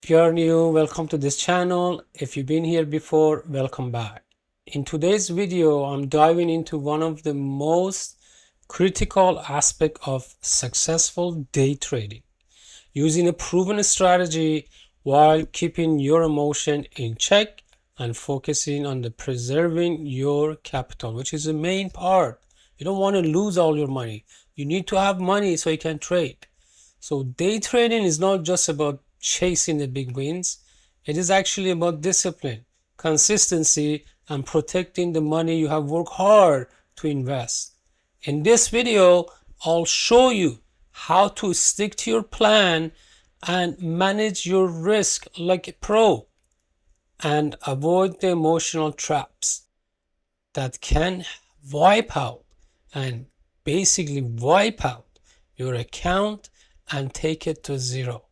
If you are new, welcome to this channel. If you've been here before, welcome back. In today's video, I'm diving into one of the most critical aspects of successful day trading, using a proven strategy while keeping your emotion in check and focusing on the preserving your capital, which is the main part. You don't want to lose all your money. You need to have money so you can trade. So day trading is not just about chasing the big wins. It is actually about discipline, consistency, and protecting the money you have worked hard to invest. In this video, I'll show you how to stick to your plan and manage your risk like a pro and avoid the emotional traps that can wipe out and basically wipe out your account and take it to zero.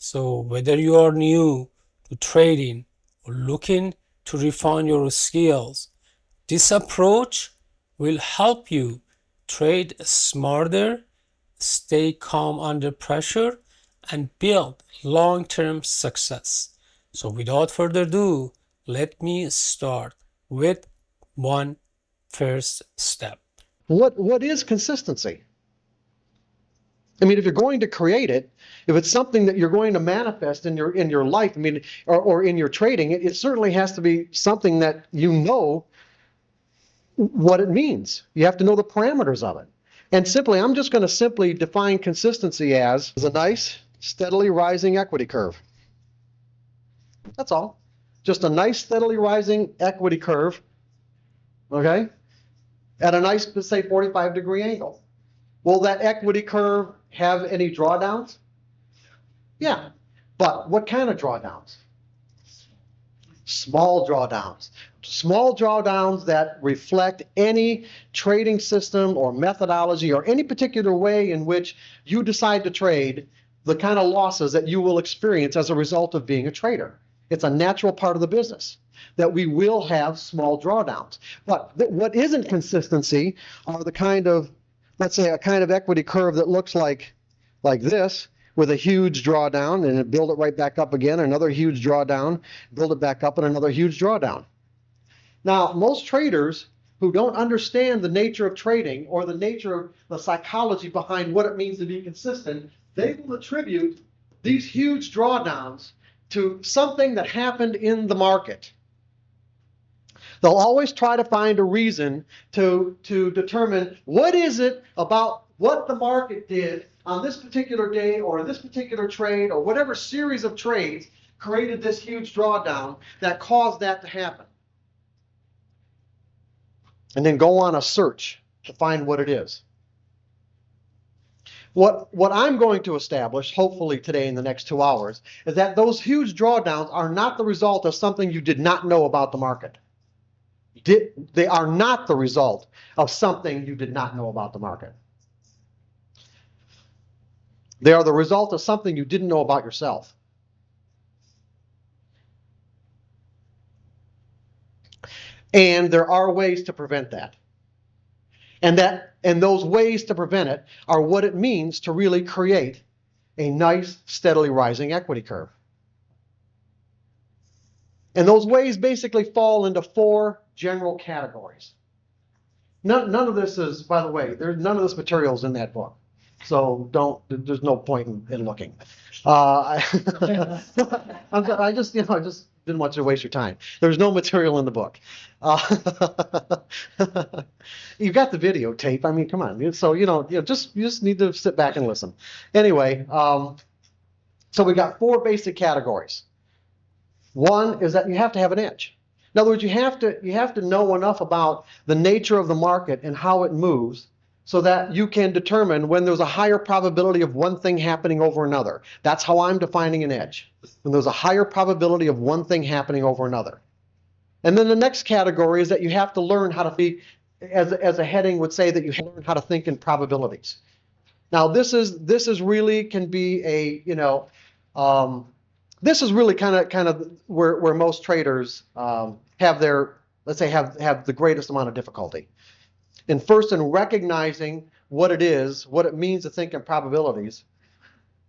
So whether you are new to trading or looking to refine your skills, this approach will help you trade smarter, stay calm under pressure, and build long-term success. So without further ado, let me start with one first step. What is consistency? I mean, if you're going to create it, if it's something that you're going to manifest in your life, I mean, or in your trading, it certainly has to be something that you know what it means. You have to know the parameters of it. And simply, I'm just going to simply define consistency as a nice, steadily rising equity curve. That's all. Just a nice, steadily rising equity curve, okay, at a nice, let's say, 45-degree angle. Will that equity curve have any drawdowns? Yeah, but what kind of drawdowns? Small drawdowns. Small drawdowns that reflect any trading system or methodology or any particular way in which you decide to trade, the kind of losses that you will experience as a result of being a trader. It's a natural part of the business that we will have small drawdowns. But what isn't consistency are the kind of, let's say, a kind of equity curve that looks like this, with a huge drawdown and build it right back up again, another huge drawdown, build it back up, and another huge drawdown. Now, most traders who don't understand the nature of trading or the nature of the psychology behind what it means to be consistent, they will attribute these huge drawdowns to something that happened in the market. They'll always try to find a reason to determine what is it about what the market did on this particular day or this particular trade or whatever series of trades created this huge drawdown that caused that to happen. And then go on a search to find what it is. What I'm going to establish, hopefully today in the next 2 hours, is that those huge drawdowns are not the result of something you did not know about the market. They are not the result of something you did not know about the market. They are the result of something you didn't know about yourself. And there are ways to prevent that. And those ways to prevent it are what it means to really create a nice, steadily rising equity curve. And those ways basically fall into 4 general categories. None of this is, by the way, none of this material is in that book. So there's no point in looking. I just didn't want you to waste your time. There's no material in the book. You've got the videotape. I mean, come on. So you just need to sit back and listen. Anyway, so we got 4 basic categories. One is that you have to have an edge. In other words, you have to know enough about the nature of the market and how it moves so that you can determine when there's a higher probability of one thing happening over another. That's how I'm defining an edge. When there's a higher probability of one thing happening over another. And then the next category is that you have to learn how to be, as a heading would say, that you have to learn how to think in probabilities. Now this is really can be a, this is really kind of where most traders have their, let's say, have the greatest amount of difficulty. And first, in recognizing what it is, what it means to think in probabilities,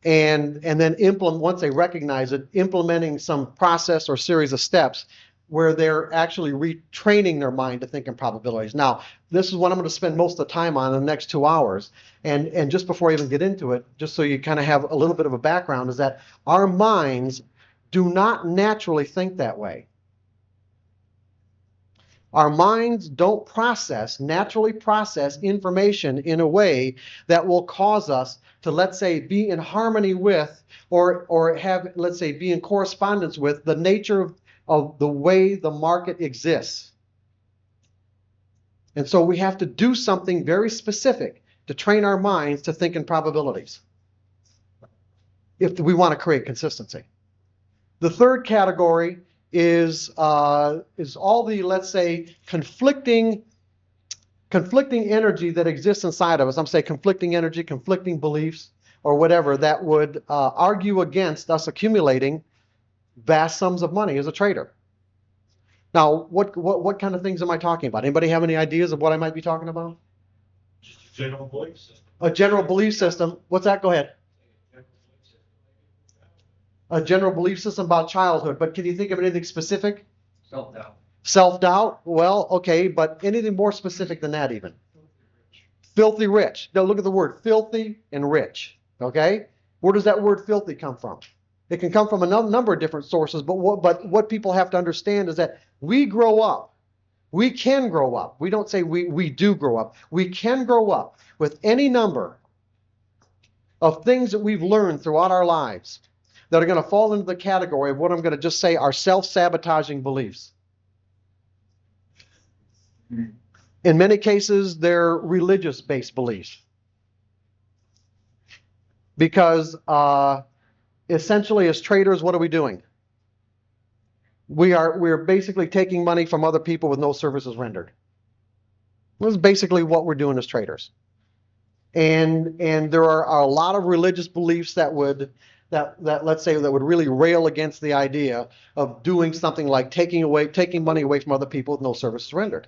and then once they recognize it, implementing some process or series of steps where they're actually retraining their mind to think in probabilities. Now, this is what I'm going to spend most of the time on in the next 2 hours. And just before I even get into it, just so you kind of have a little bit of a background, is that our minds do not naturally think that way. Our minds don't naturally process information in a way that will cause us to, let's say, be in harmony with or have, let's say, be in correspondence with the nature of the way the market exists. And so we have to do something very specific to train our minds to think in probabilities if we want to create consistency. The third category is all the, let's say, conflicting energy that exists inside of us. I'm saying conflicting energy, conflicting beliefs, or whatever that would argue against us accumulating vast sums of money as a trader. Now, what kind of things am I talking about? Anybody have any ideas of what I might be talking about? Just a general belief system. A general belief system. What's that? Go ahead. A general belief system about childhood, but can you think of anything specific? Self-doubt. Self-doubt? Well, okay, but anything more specific than that even? Filthy rich. Now look at the word filthy and rich, okay? Where does that word filthy come from? It can come from a number of different sources, but what people have to understand is that we grow up. We can grow up. We don't say we do grow up. We can grow up with any number of things that we've learned throughout our lives that are going to fall into the category of what I'm going to just say are self-sabotaging beliefs. In many cases, they're religious-based beliefs. Because essentially as traders, what are we doing? We're basically taking money from other people with no services rendered. This is basically what we're doing as traders. And there are a lot of religious beliefs that would let's say that would really rail against the idea of doing something like taking money away from other people with no services rendered.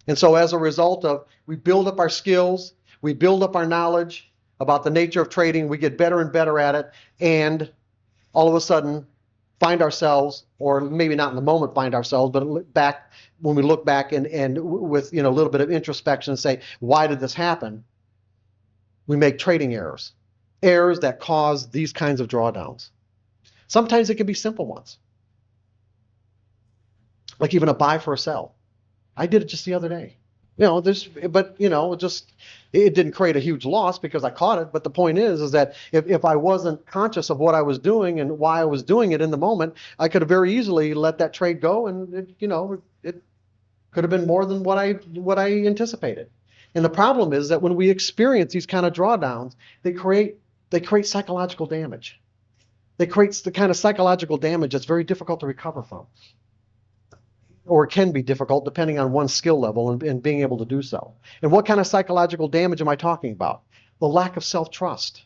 And so as a result of, we build up our skills, we build up our knowledge about the nature of trading, we get better and better at it, and all of a sudden find ourselves, or maybe not in the moment find ourselves, but when we look back and with a little bit of introspection and say, why did this happen? We make trading errors that cause these kinds of drawdowns. Sometimes it can be simple ones, like even a buy for a sell. I did it just the other day. It didn't create a huge loss because I caught it. But the point is that if I wasn't conscious of what I was doing and why I was doing it in the moment, I could have very easily let that trade go, and it could have been more than what I anticipated. And the problem is that when we experience these kind of drawdowns, they create psychological damage. They create the kind of psychological damage that's very difficult to recover from, or can be difficult depending on one's skill level and being able to do so. And what kind of psychological damage am I talking about? The lack of self-trust.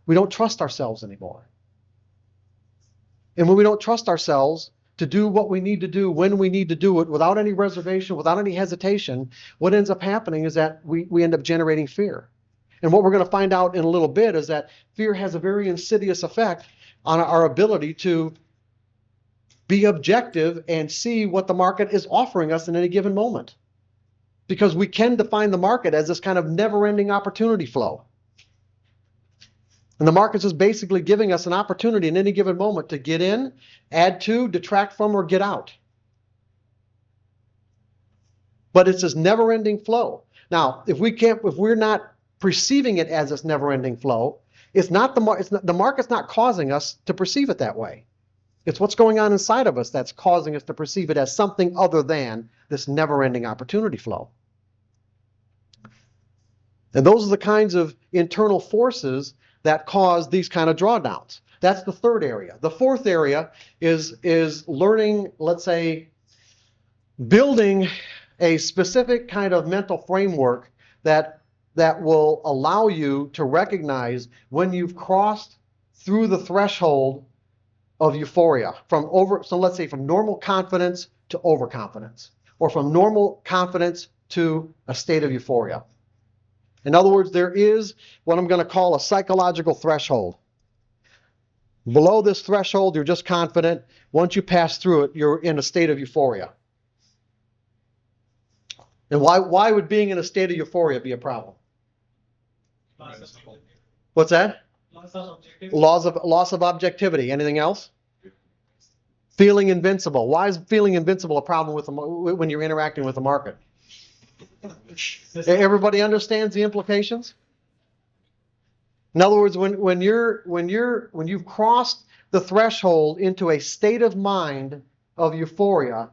We don't trust ourselves anymore. And when we don't trust ourselves to do what we need to do when we need to do it without any reservation, without any hesitation, what ends up happening is that we end up generating fear. And what we're going to find out in a little bit is that fear has a very insidious effect on our ability to be objective and see what the market is offering us in any given moment. Because we can define the market as this kind of never-ending opportunity flow. And the market's just basically giving us an opportunity in any given moment to get in, add to, detract from, or get out. But it's this never-ending flow. Now, if we're not perceiving it as this never-ending flow, the market's not causing us to perceive it that way. It's what's going on inside of us that's causing us to perceive it as something other than this never-ending opportunity flow. And those are the kinds of internal forces that cause these kind of drawdowns. That's the third area. The fourth area is learning, let's say, building a specific kind of mental framework that will allow you to recognize when you've crossed through the threshold of euphoria, so let's say from normal confidence to overconfidence, or from normal confidence to a state of euphoria. In other words, there is what I'm going to call a psychological threshold. Below this threshold, you're just confident. Once you pass through it, you're in a state of euphoria. And why would being in a state of euphoria be a problem? What's that? Loss of objectivity. Anything else? Feeling invincible. Why is feeling invincible a problem when you're interacting with the market? Everybody understands the implications? In other words, when you've crossed the threshold into a state of mind of euphoria,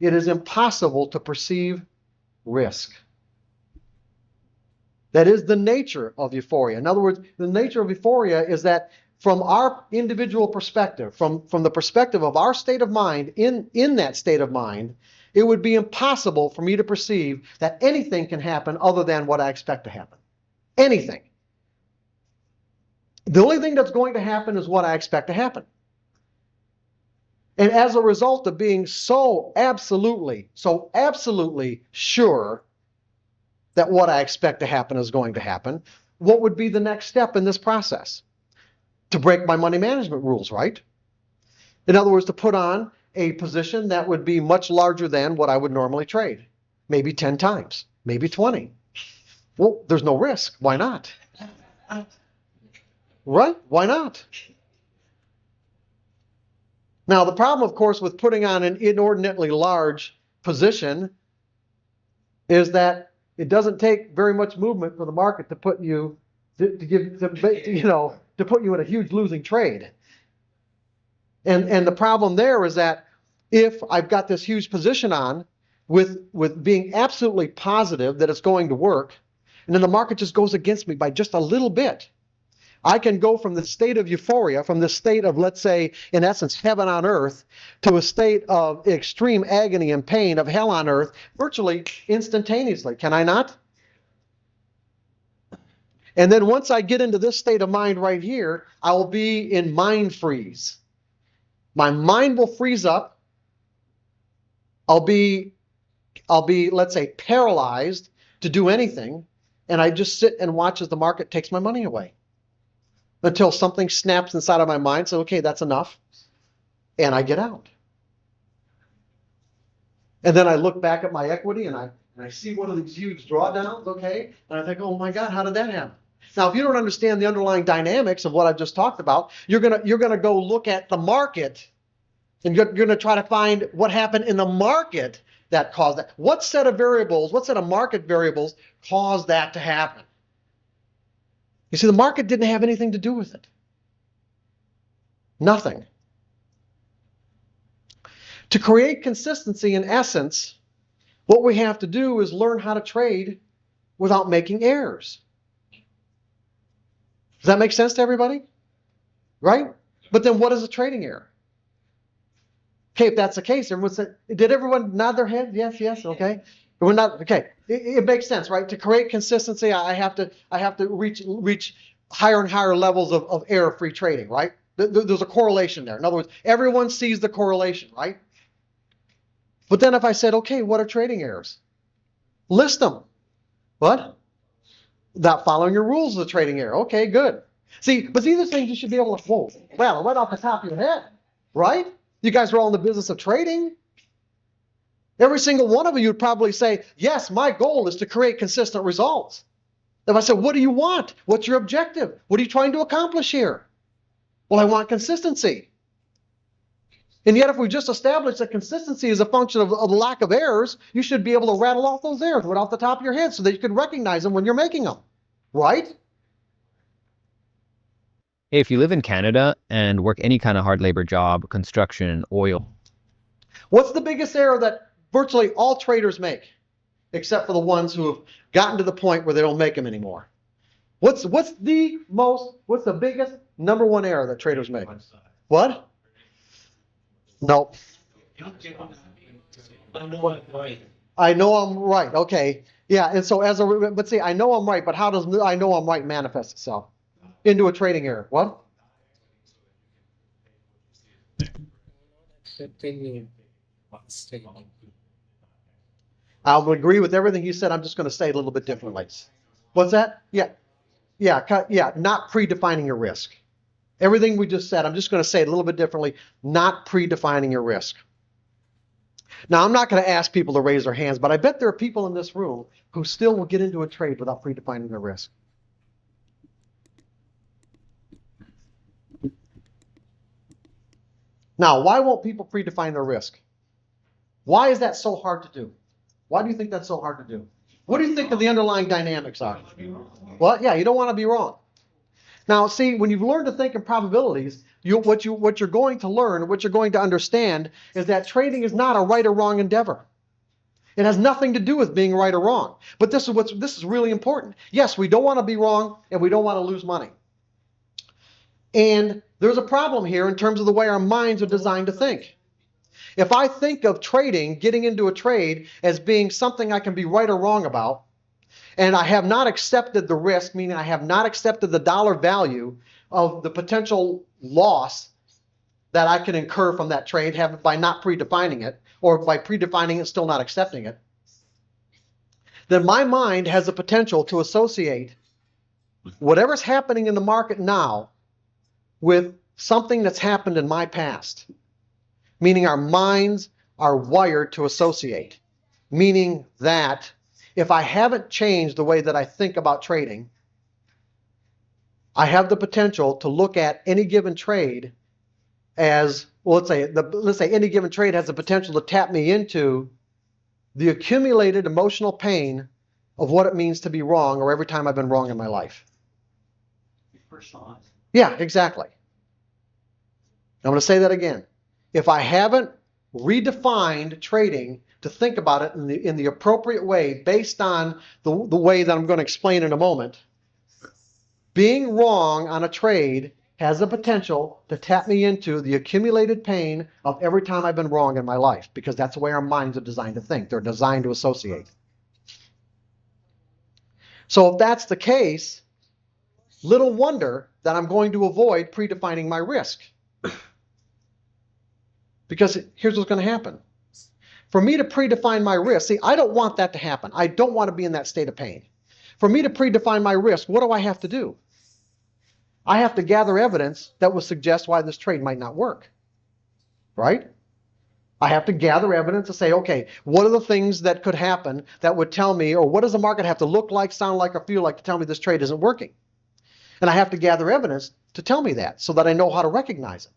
it is impossible to perceive risk. That is the nature of euphoria. In other words, the nature of euphoria is that from our individual perspective, from the perspective of our state of mind, in that state of mind, it would be impossible for me to perceive that anything can happen other than what I expect to happen. Anything. The only thing that's going to happen is what I expect to happen. And as a result of being so absolutely sure that what I expect to happen is going to happen, what would be the next step in this process? To break my money management rules, right? In other words, to put on a position that would be much larger than what I would normally trade. Maybe 10 times, maybe 20. Well, there's no risk. Why not? Right? Why not? Now, the problem, of course, with putting on an inordinately large position is that it doesn't take very much movement for the market to put you to put you in a huge losing trade. And the problem there is that if I've got this huge position on with being absolutely positive that it's going to work, and then the market just goes against me by just a little bit, I can go from the state of euphoria, from the state of, let's say, in essence, heaven on earth, to a state of extreme agony and pain of hell on earth virtually instantaneously. Can I not? And then once I get into this state of mind right here, I will be in mind freeze. My mind will freeze up. I'll be, let's say, paralyzed to do anything, and I just sit and watch as the market takes my money away. Until something snaps inside of my mind, so okay, that's enough, and I get out. And then I look back at my equity and I see one of these huge drawdowns, okay, and I think, oh my God, how did that happen? Now, if you don't understand the underlying dynamics of what I've just talked about, you're gonna go look at the market, and you're gonna try to find what happened in the market that caused that. What set of variables, what set of market variables caused that to happen? You see, the market didn't have anything to do with it. Nothing. To create consistency, in essence, what we have to do is learn how to trade without making errors. Does that make sense to everybody? Right? But then what is a trading error? Okay, if that's the case, everyone said, did everyone nod their head? Yes, yes, okay. We're not okay. It makes sense, right? To create consistency, I have to reach higher and higher levels of error-free trading, right? There's a correlation there. In other words, everyone sees the correlation, right? But then if I said, okay, what are trading errors? List them. What? Not following your rules is a trading error. Okay, good. See, but these are things you should be able to quote. Well, right off the top of your head, right? You guys are all in the business of trading. Every single one of you would probably say, yes, my goal is to create consistent results. If I said, what do you want? What's your objective? What are you trying to accomplish here? Well, I want consistency. And yet, if we just establish that consistency is a function of the lack of errors, you should be able to rattle off those errors right off the top of your head so that you can recognize them when you're making them. Right? Hey, if you live in Canada and work any kind of hard labor job, construction, oil. What's the biggest error that virtually all traders make, except for the ones who have gotten to the point where they don't make them anymore? What's the biggest number one error that traders make? What? Nope. I know I'm right. Okay. Yeah, and so but see, I know I'm right, but how does I know I'm right manifest itself? Into a trading error. What? I'll agree with everything you said. I'm just going to say it a little bit differently. What's that? Yeah, not predefining your risk. Everything we just said, I'm just going to say it a little bit differently, not predefining your risk. Now, I'm not going to ask people to raise their hands, but I bet there are people in this room who still will get into a trade without predefining their risk. Now, why won't people predefine their risk? Why is that so hard to do? Why do you think that's so hard to do? What do you think of the underlying dynamics are? Well, yeah, you don't want to be wrong. Now, see, when you've learned to think in probabilities, what you're going to learn, what you're going to understand, is that trading is not a right or wrong endeavor. It has nothing to do with being right or wrong. But this is really important. Yes, we don't want to be wrong, and we don't want to lose money. And there's a problem here in terms of the way our minds are designed to think. If I think of trading, getting into a trade, as being something I can be right or wrong about, and I have not accepted the risk, meaning I have not accepted the dollar value of the potential loss that I can incur from that trade by not predefining it, or by predefining it, still not accepting it, then my mind has the potential to associate whatever's happening in the market now with something that's happened in my past. Meaning our minds are wired to associate. Meaning that if I haven't changed the way that I think about trading, I have the potential to look at any given trade as, well, let's say any given trade has the potential to tap me into the accumulated emotional pain of what it means to be wrong, or every time I've been wrong in my life. Yeah, exactly. I'm going to say that again. If I haven't redefined trading to think about it in the appropriate way, based on the way that I'm going to explain in a moment, being wrong on a trade has the potential to tap me into the accumulated pain of every time I've been wrong in my life, because that's the way our minds are designed to think. They're designed to associate. So if that's the case, little wonder that I'm going to avoid predefining my risk. Because here's what's going to happen. For me to predefine my risk, see, I don't want that to happen. I don't want to be in that state of pain. For me to predefine my risk, what do I have to do? I have to gather evidence that will suggest why this trade might not work. Right? I have to gather evidence to say, okay, what are the things that could happen that would tell me, or what does the market have to look like, sound like, or feel like to tell me this trade isn't working? And I have to gather evidence to tell me that so that I know how to recognize it.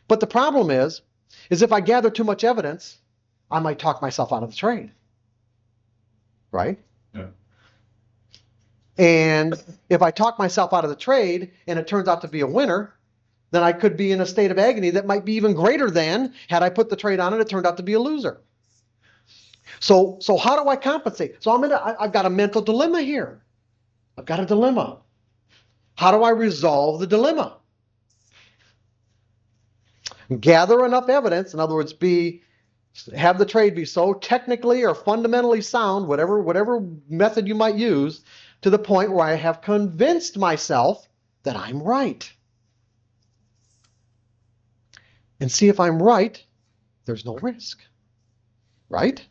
But the problem is if I gather too much evidence, I might talk myself out of the trade. Right? Yeah. And if I talk myself out of the trade and it turns out to be a winner, then I could be in a state of agony that might be even greater than had I put the trade on and it turned out to be a loser. So how do I compensate? So I've got a mental dilemma here. I've got a dilemma. How do I resolve the dilemma? Gather enough evidence, in other words, have the trade be so technically or fundamentally sound, whatever method you might use, to the point where I have convinced myself that I'm right. And see, if I'm right, there's no risk. Right?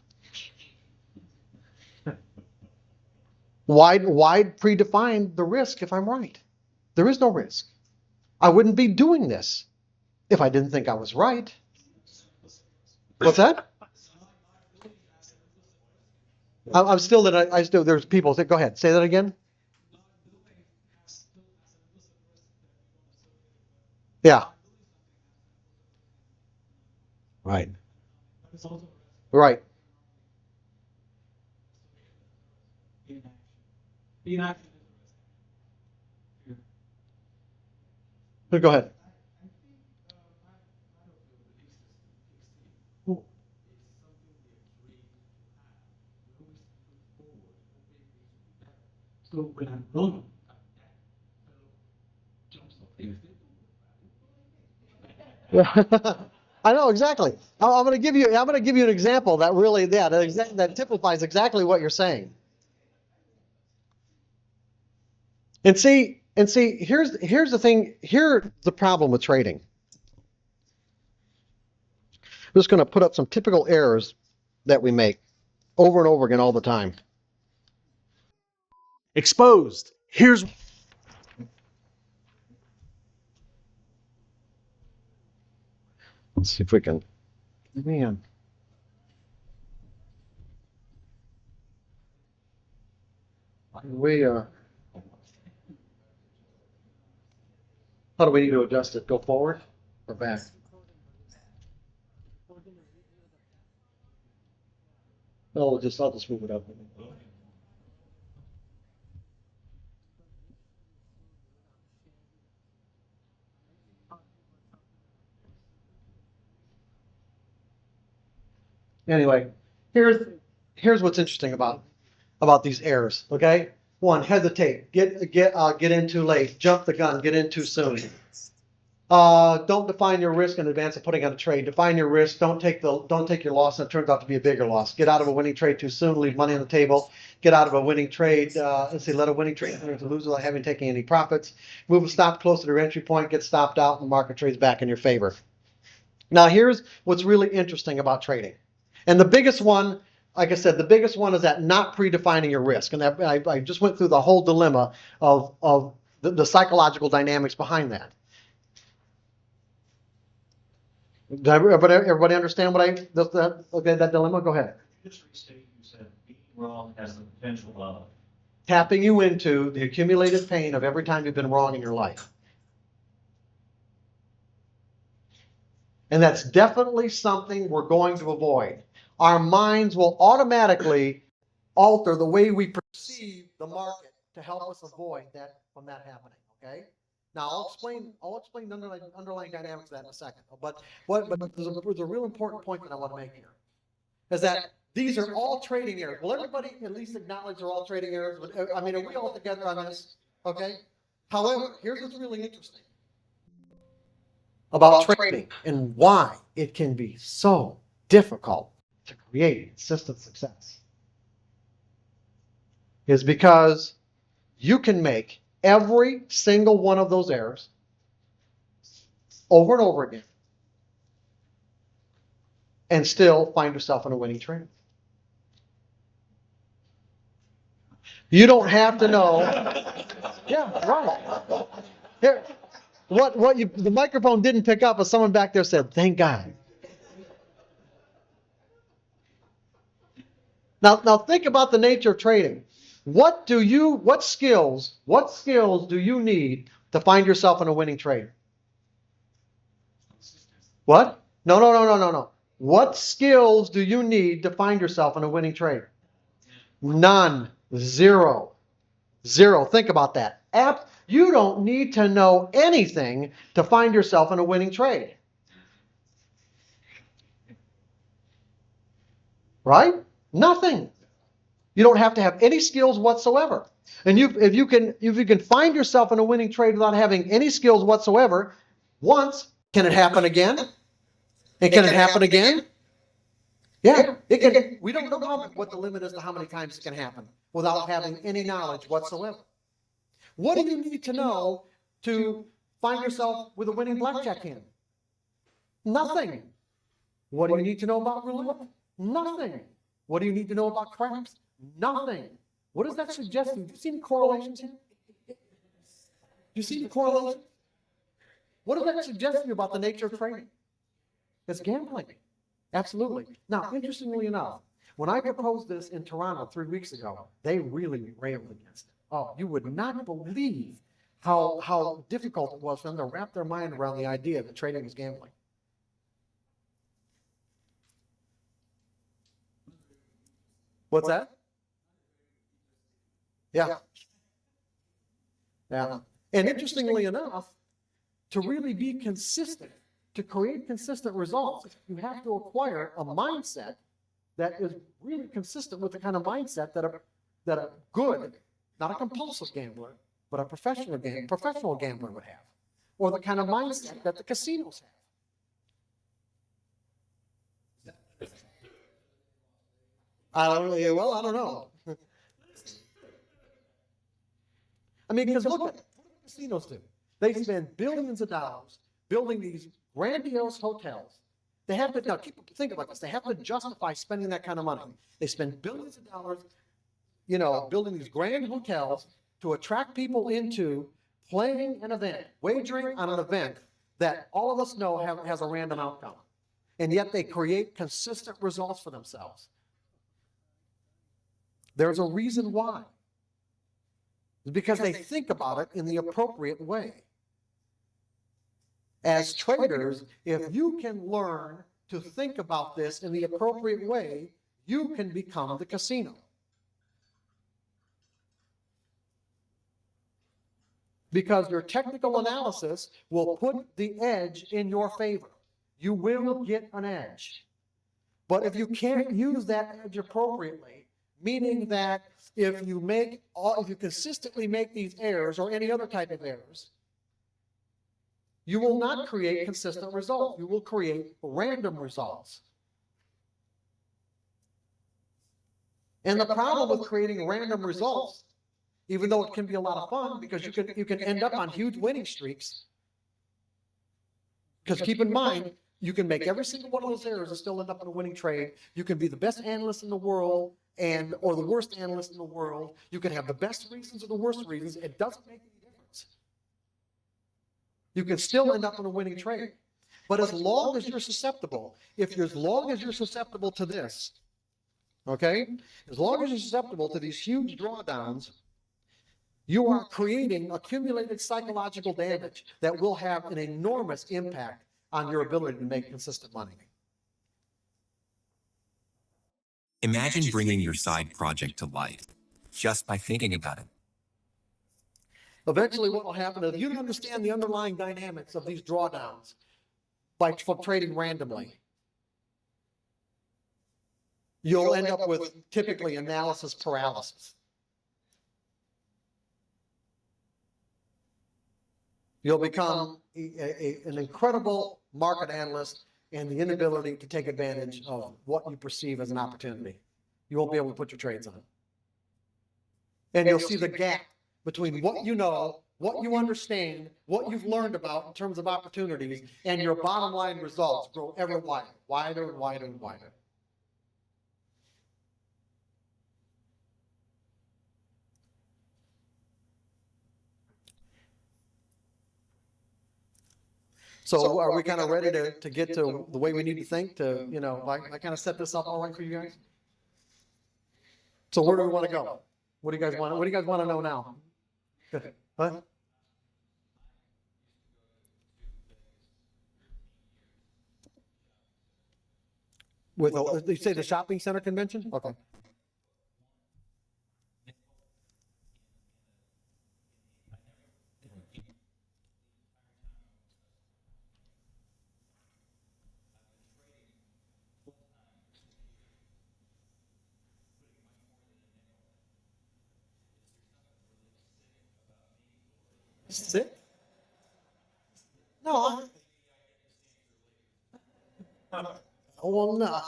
Why predefine the risk if I'm right? There is no risk. I wouldn't be doing this if I didn't think I was right. What's that? I'm still that I still there's people that go ahead, say that again. Yeah. Right. Right. Go ahead. I know exactly. I'm going to give you an example that really that typifies exactly what you're saying. And see, here's the thing. Here's the problem with trading. I'm just going to put up some typical errors that we make over and over again all the time. exposed. Here's let's see if we can. Man. We how do we need to adjust it? Go forward or back? No, I'll just move it up. Anyway, here's what's interesting about these errors. Okay, one, hesitate, get in too late, jump the gun, get in too soon. Don't define your risk in advance of putting on a trade. Define your risk. Don't take your loss, and it turns out to be a bigger loss. Get out of a winning trade too soon. Leave money on the table. Get out of a winning trade. Let a winning trade turn into lose without having taken any profits. Move a stop closer to your entry point. Get stopped out, and the market trades back in your favor. Now, here's what's really interesting about trading, and the biggest one. Like I said, the biggest one is that not predefining your risk. And I just went through the whole dilemma of the psychological dynamics behind that. Did everybody understand what that dilemma? Go ahead. Just restate, you said being wrong has the potential of Tapping you into the accumulated pain of every time you've been wrong in your life. And that's definitely something we're going to avoid. Our minds will automatically alter the way we perceive the market to help us avoid that from that happening. Okay. Now I'll explain the underlying dynamics of that in a second. But there's a real important point that I want to make here, is that these are all trading errors. Will everybody at least acknowledge they're all trading errors? I mean, are we all together on this? Okay. However, here's what's really interesting about trading and why it can be so difficult to create consistent success, is because you can make every single one of those errors over and over again and still find yourself in a winning trade. You don't have to know. Yeah, right. Here, the microphone didn't pick up, but someone back there said, "Thank God." Now think about the nature of trading. What skills do you need to find yourself in a winning trade? What? No. What skills do you need to find yourself in a winning trade? None. Zero. Think about that. You don't need to know anything to find yourself in a winning trade. Right? Nothing. You don't have to have any skills whatsoever. And if you can find yourself in a winning trade without having any skills whatsoever, once, can it happen again? And can it happen again? Yeah, it can. We don't know what the limit is to how many times it can happen without having any knowledge whatsoever. What do you need to know to find yourself with a winning blackjack hand? Nothing. What do you need to know about roulette? Nothing. What do you need to know about craps? Nothing. What does that suggest to you? Do you see any correlations here? Do you see any correlations? What does that suggest to you about the nature of trading? It's gambling. Absolutely. Now, interestingly enough, when I proposed this in Toronto 3 weeks ago, they really railed against it. Oh, you would not believe how difficult it was for them to wrap their mind around the idea that trading is gambling. What's that? Yeah. And interestingly enough, to really be consistent, to create consistent results, you have to acquire a mindset that is really consistent with the kind of mindset that a good, not a compulsive gambler, but a professional gambler would have, or the kind of mindset that the casinos have. I don't know. I mean, because look at what the casinos do. They spend billions of dollars building these grandiose hotels. They have to, now think about this, they have to justify spending that kind of money. They spend billions of dollars building these grand hotels to attract people into playing an event, wagering on an event that all of us know has a random outcome. And yet they create consistent results for themselves. There's a reason why. It's because they think about it in the appropriate way. As traders, if you can learn to think about this in the appropriate way, you can become the casino. Because your technical analysis will put the edge in your favor. You will get an edge. But if you can't use that edge appropriately, meaning that if you consistently make these errors or any other type of errors, you will not create consistent results. You will create random results. And the problem with creating random results, even though it can be a lot of fun, because you can end up on huge winning streaks. Because keep in mind, you can make every single one of those errors and still end up in a winning trade. You can be the best analyst in the world or the worst analyst in the world. You can have the best reasons or the worst reasons. It doesn't make any difference. You can still end up in a winning trade. But as long as you're susceptible, as long as you're susceptible to this, okay? As long as you're susceptible to these huge drawdowns, you are creating accumulated psychological damage that will have an enormous impact on your ability to make consistent money. Imagine bringing your side project to life just by thinking about it. Eventually, what will happen is you don't understand the underlying dynamics of these drawdowns from trading randomly. You'll end up with typically analysis paralysis. You'll become an incredible market analyst and the inability to take advantage of what you perceive as an opportunity. You won't be able to put your trades on. And you'll see the gap between what you know, what you understand, what you've learned about in terms of opportunities, and your bottom line results grow ever wider, wider and wider and wider. So are we kind of ready to get to the way we need to think I kind of set this up all right for you guys? So where do we want to go? What do you guys want to know now? What? Did you say the shopping center convention? Okay. Sit? No. Well, no.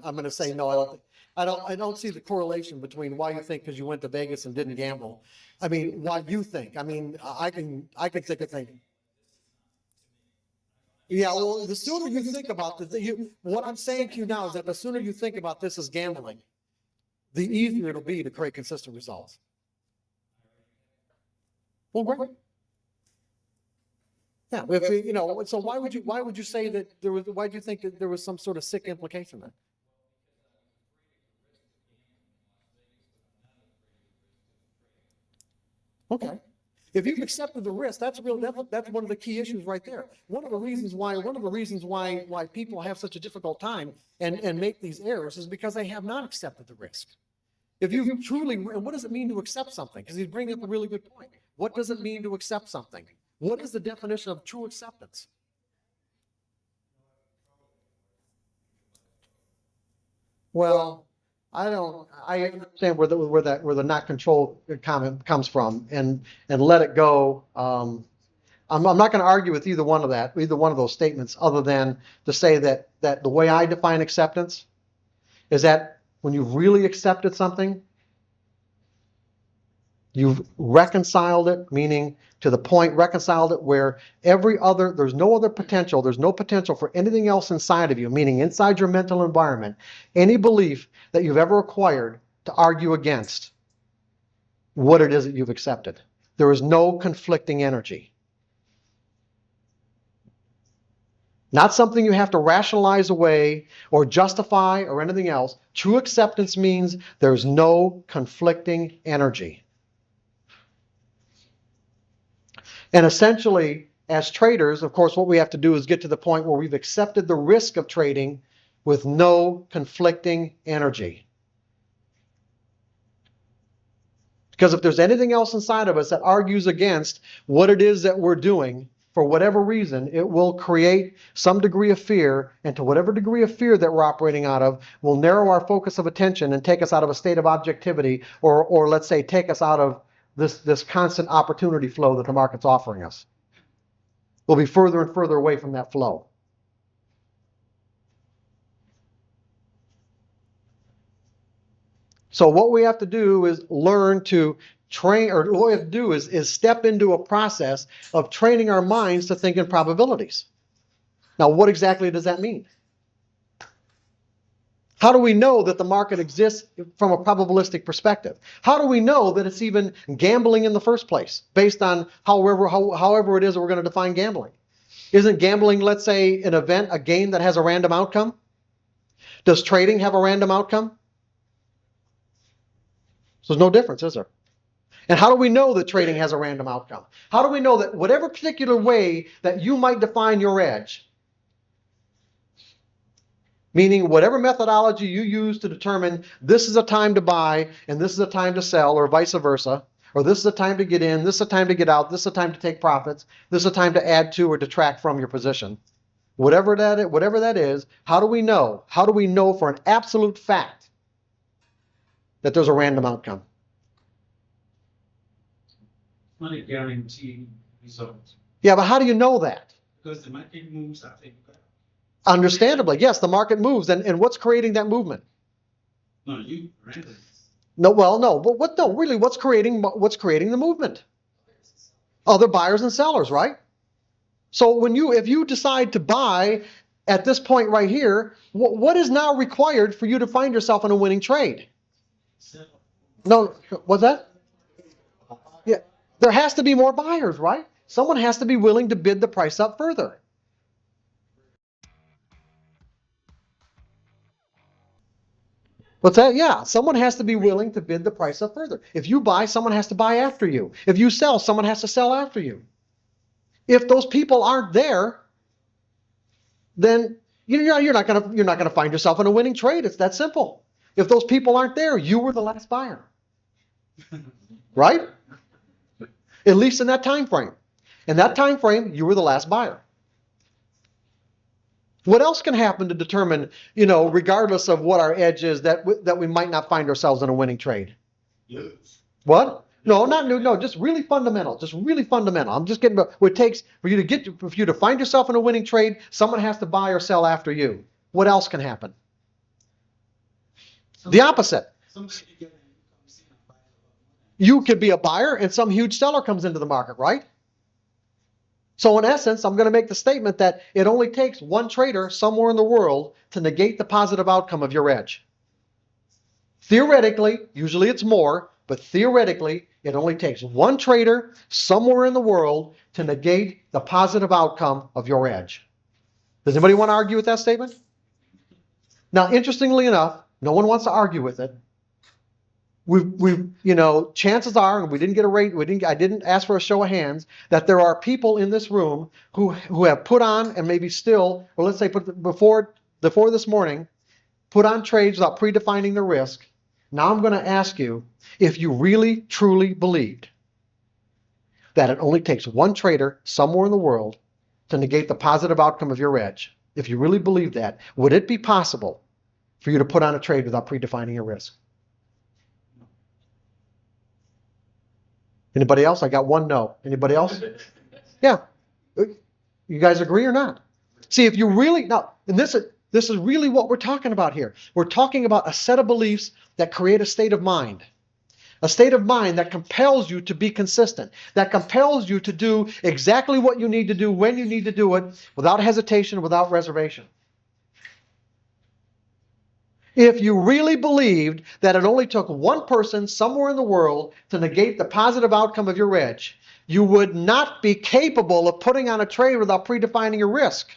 I'm going to say no. I don't see the correlation between why you think because you went to Vegas and didn't gamble. I mean, why you think. I mean, I can think of things. Yeah, well, the sooner you think about this, what I'm saying to you now is that the sooner you think about this as gambling, the easier it'll be to create consistent results. Well, great. Yeah, so why would you say that why do you think that there was some sort of sick implication there? Okay. If you've accepted the risk, that's one of the key issues right there. One of the reasons why people have such a difficult time and make these errors is because they have not accepted the risk. If you truly, and what does it mean to accept something? Because he's bringing up a really good point. What does it mean to accept something? What is the definition of true acceptance? Well, I understand where the not control comment comes from, and let it go. I'm not going to argue with either one of those statements, other than to say that the way I define acceptance is that when you've really accepted something, You've reconciled it, meaning to the point, reconciled it where there's no other potential, there's no potential for anything else inside of you, meaning inside your mental environment, any belief that you've ever acquired to argue against what it is that you've accepted. There is no conflicting energy. Not something you have to rationalize away or justify or anything else. True acceptance means there's no conflicting energy. And essentially, as traders, of course, what we have to do is get to the point where we've accepted the risk of trading with no conflicting energy. Because if there's anything else inside of us that argues against what it is that we're doing, for whatever reason, it will create some degree of fear, and to whatever degree of fear that we're operating out of will narrow our focus of attention and take us out of a state of objectivity, or let's say take us out of this constant opportunity flow that the market's offering us. We'll be further and further away from that flow. So what we have to do is learn to train, or what we have to do is step into a process of training our minds to think in probabilities. Now, what exactly does that mean? How do we know that the market exists from a probabilistic perspective? How do we know that it's even gambling in the first place, based on however it is that we're going to define gambling? Isn't gambling, let's say, an event, a game that has a random outcome? Does trading have a random outcome? So there's no difference, is there? And how do we know that trading has a random outcome? How do we know that whatever particular way that you might define your edge, meaning whatever methodology you use to determine this is a time to buy and this is a time to sell, or vice versa, or this is a time to get in, this is a time to get out, this is a time to take profits, this is a time to add to or detract from your position. Whatever that is, how do we know? How do we know for an absolute fact that there's a random outcome? Not a guaranteed result. Yeah, but how do you know that? Because the market moves after you go. Understandably, yes, the market moves, and what's creating that movement? No, you randomly. No, well, no, but really, what's creating the movement? Other buyers and sellers, right? So if you decide to buy at this point right here, what is now required for you to find yourself in a winning trade? No, what's that? Yeah, there has to be more buyers, right? Someone has to be willing to bid the price up further. What's that? Yeah, someone has to be willing to bid the price up further. If you buy, someone has to buy after you. If you sell, someone has to sell after you. If those people aren't there, then you're not gonna find yourself in a winning trade. It's that simple. If those people aren't there, you were the last buyer, right? At least in that time frame. In that time frame, you were the last buyer. What else can happen to determine, regardless of what our edge is, that we might not find ourselves in a winning trade? Lose. What? No, not new. No, just really fundamental. Just really fundamental. I'm just getting what it takes for you to find yourself in a winning trade. Someone has to buy or sell after you. What else can happen? The opposite. You could be a buyer and some huge seller comes into the market, right? So in essence, I'm going to make the statement that it only takes one trader somewhere in the world to negate the positive outcome of your edge. Theoretically, usually it's more, but theoretically, it only takes one trader somewhere in the world to negate the positive outcome of your edge. Does anybody want to argue with that statement? Now, interestingly enough, no one wants to argue with it. Chances are, and we didn't get a rate, I didn't ask for a show of hands, that there are people in this room who have put on, and maybe still, or let's say before this morning, put on trades without predefining the risk. Now I'm going to ask you if you really, truly believed that it only takes one trader somewhere in the world to negate the positive outcome of your edge. If you really believe that, would it be possible for you to put on a trade without predefining your risk? Anybody else? I got one no. Anybody else? Yeah. You guys agree or not? See, if you really, now, and this is really what we're talking about here. We're talking about a set of beliefs that create a state of mind. A state of mind that compels you to be consistent, that compels you to do exactly what you need to do when you need to do it without hesitation, without reservation. If you really believed that it only took one person somewhere in the world to negate the positive outcome of your edge, you would not be capable of putting on a trade without predefining your risk.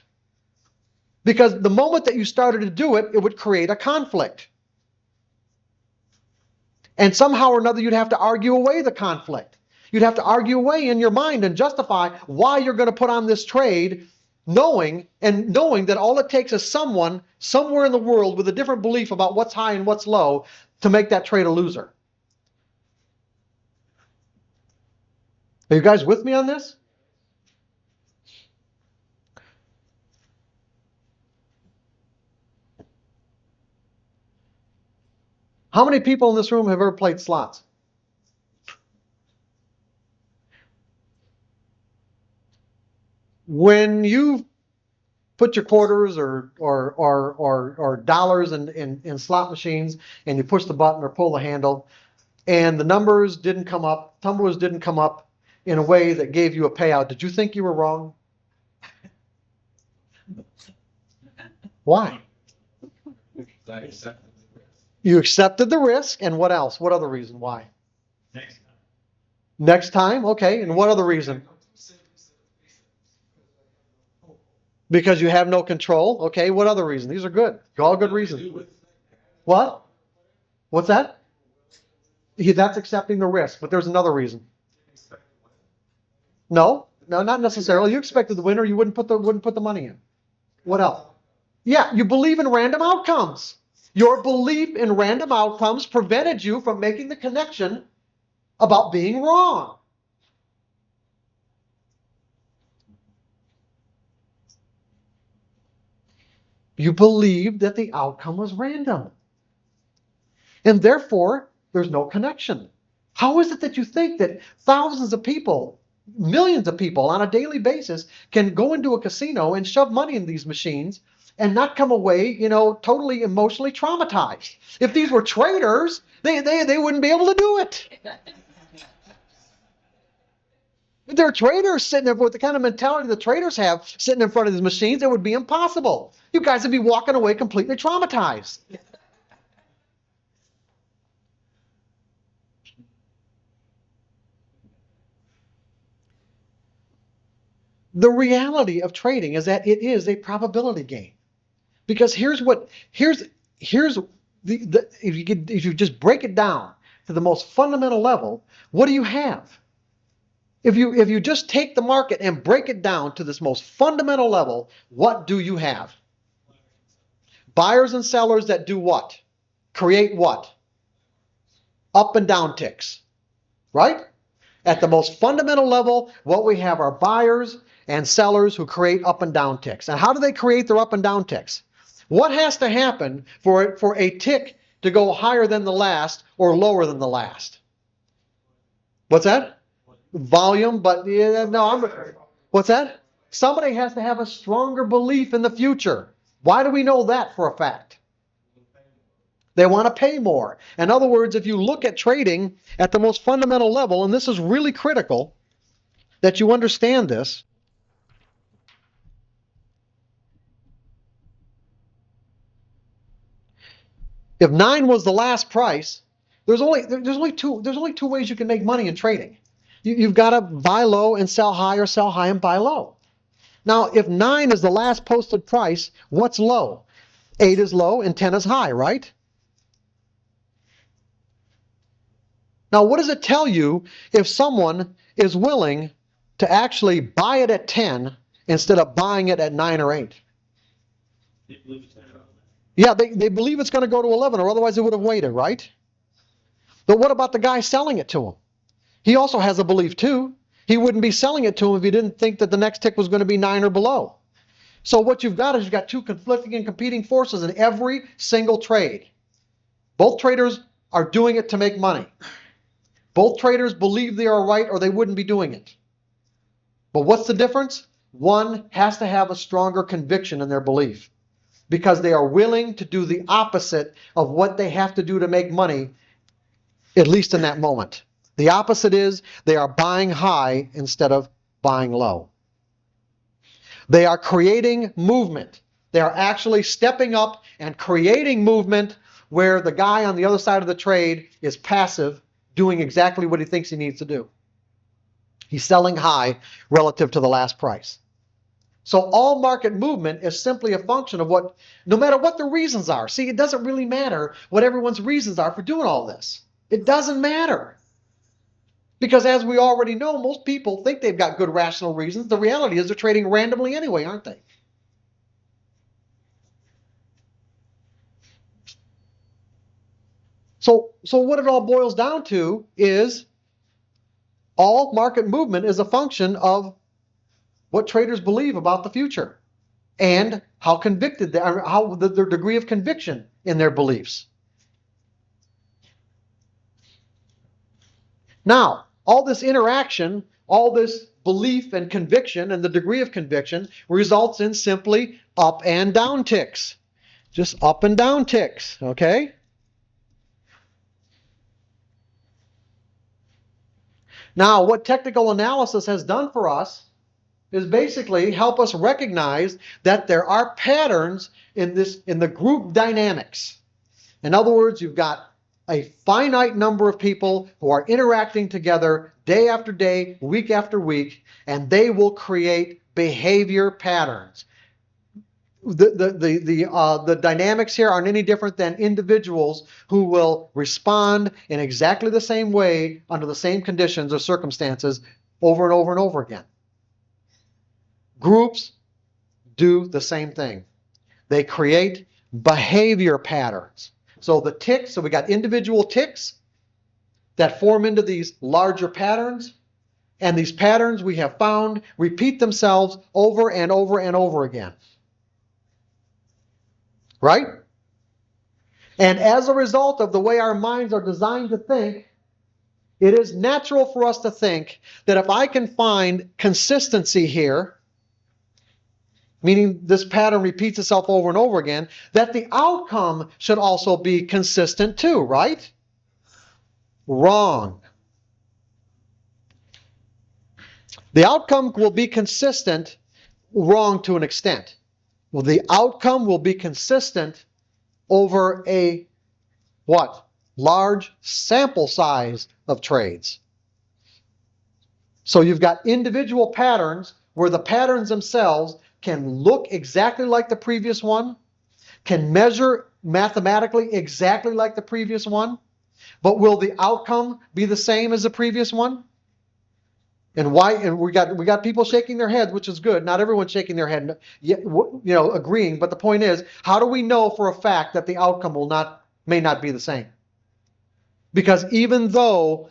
Because the moment that you started to do it, it would create a conflict. And somehow or another, you'd have to argue away the conflict. You'd have to argue away in your mind and justify why you're going to put on this trade, knowing that all it takes is someone somewhere in the world with a different belief about what's high and what's low to make that trade a loser. Are you guys with me on this? How many people in this room have ever played slots? When you put your quarters or dollars in slot machines and you push the button or pull the handle and the numbers didn't come up, tumblers didn't come up in a way that gave you a payout, did you think you were wrong? Why? You accepted the risk, and what else? What other reason? Why? Next time. Next time? Okay, and what other reason? Because you have no control. Okay, what other reason? These are good. All good reasons. What? What's that? That's accepting the risk, but there's another reason. No, not necessarily. You expected the winner, you wouldn't put the money in. What else? Yeah, you believe in random outcomes. Your belief in random outcomes prevented you from making the connection about being wrong. You believed that the outcome was random. And therefore, there's no connection. How is it that you think that thousands of people, millions of people on a daily basis can go into a casino and shove money in these machines and not come away, totally emotionally traumatized? If these were traders, they wouldn't be able to do it. If there are traders sitting there with the kind of mentality the traders have sitting in front of these machines, it would be impossible. You guys would be walking away completely traumatized. The reality of trading is that it is a probability game. Because here's if you just break it down to the most fundamental level, what do you have? If you just take the market and break it down to this most fundamental level, what do you have? Buyers and sellers that do what? Create what? Up and down ticks. Right? At the most fundamental level, what we have are buyers and sellers who create up and down ticks. And how do they create their up and down ticks? What has to happen for a tick to go higher than the last or lower than the last? What's that? Volume, but what's that? Somebody has to have a stronger belief in the future. Why do we know that for a fact? They want to pay more. In other words, if you look at trading at the most fundamental level, and this is really critical that you understand this, if 9 was the last price, there's only two ways you can make money in trading. You've got to buy low and sell high, or sell high and buy low. Now, if 9 is the last posted price, what's low? 8 is low and 10 is high, right? Now, what does it tell you if someone is willing to actually buy it at 10 instead of buying it at 9 or 8? Yeah, they believe it's going to go to 11, or otherwise they would have waited, right? But what about the guy selling it to him? He also has a belief too. He wouldn't be selling it to him if he didn't think that the next tick was going to be 9 or below. So what you've got is you've got two conflicting and competing forces in every single trade. Both traders are doing it to make money. Both traders believe they are right, or they wouldn't be doing it. But what's the difference? One has to have a stronger conviction in their belief, because they are willing to do the opposite of what they have to do to make money at least in that moment. The opposite is they are buying high instead of buying low. They are creating movement. They are actually stepping up and creating movement where the guy on the other side of the trade is passive, doing exactly what he thinks he needs to do. He's selling high relative to the last price. So all market movement is simply a function of what, no matter what the reasons are. See, it doesn't really matter what everyone's reasons are for doing all this. It doesn't matter. Because as we already know, most people think they've got good rational reasons. The reality is they're trading randomly anyway, aren't they? So what it all boils down to is all market movement is a function of what traders believe about the future and how convicted they are, how their degree of conviction in their beliefs. Now, all this interaction, all this belief and conviction and the degree of conviction results in simply up and down ticks. Just up and down ticks, okay? Now, what technical analysis has done for us is basically help us recognize that there are patterns in the group dynamics. In other words, you've got a finite number of people who are interacting together day after day, week after week, and they will create behavior patterns. The dynamics here aren't any different than individuals who will respond in exactly the same way under the same conditions or circumstances over and over and over again. Groups do the same thing. They create behavior patterns. So the ticks, so we got individual ticks that form into these larger patterns, and these patterns we have found repeat themselves over and over and over again. Right? And as a result of the way our minds are designed to think, it is natural for us to think that if I can find consistency here, meaning this pattern repeats itself over and over again, that the outcome should also be consistent too, right? Wrong. The outcome will be consistent, wrong to an extent. Well, the outcome will be consistent over a what? Large sample size of trades. So you've got individual patterns where the patterns themselves can look exactly like the previous one, can measure mathematically exactly like the previous one, but will the outcome be the same as the previous one? And why? And we got people shaking their heads, which is good. Not everyone's shaking their head, agreeing. But the point is, how do we know for a fact that the outcome may not be the same? Because even though,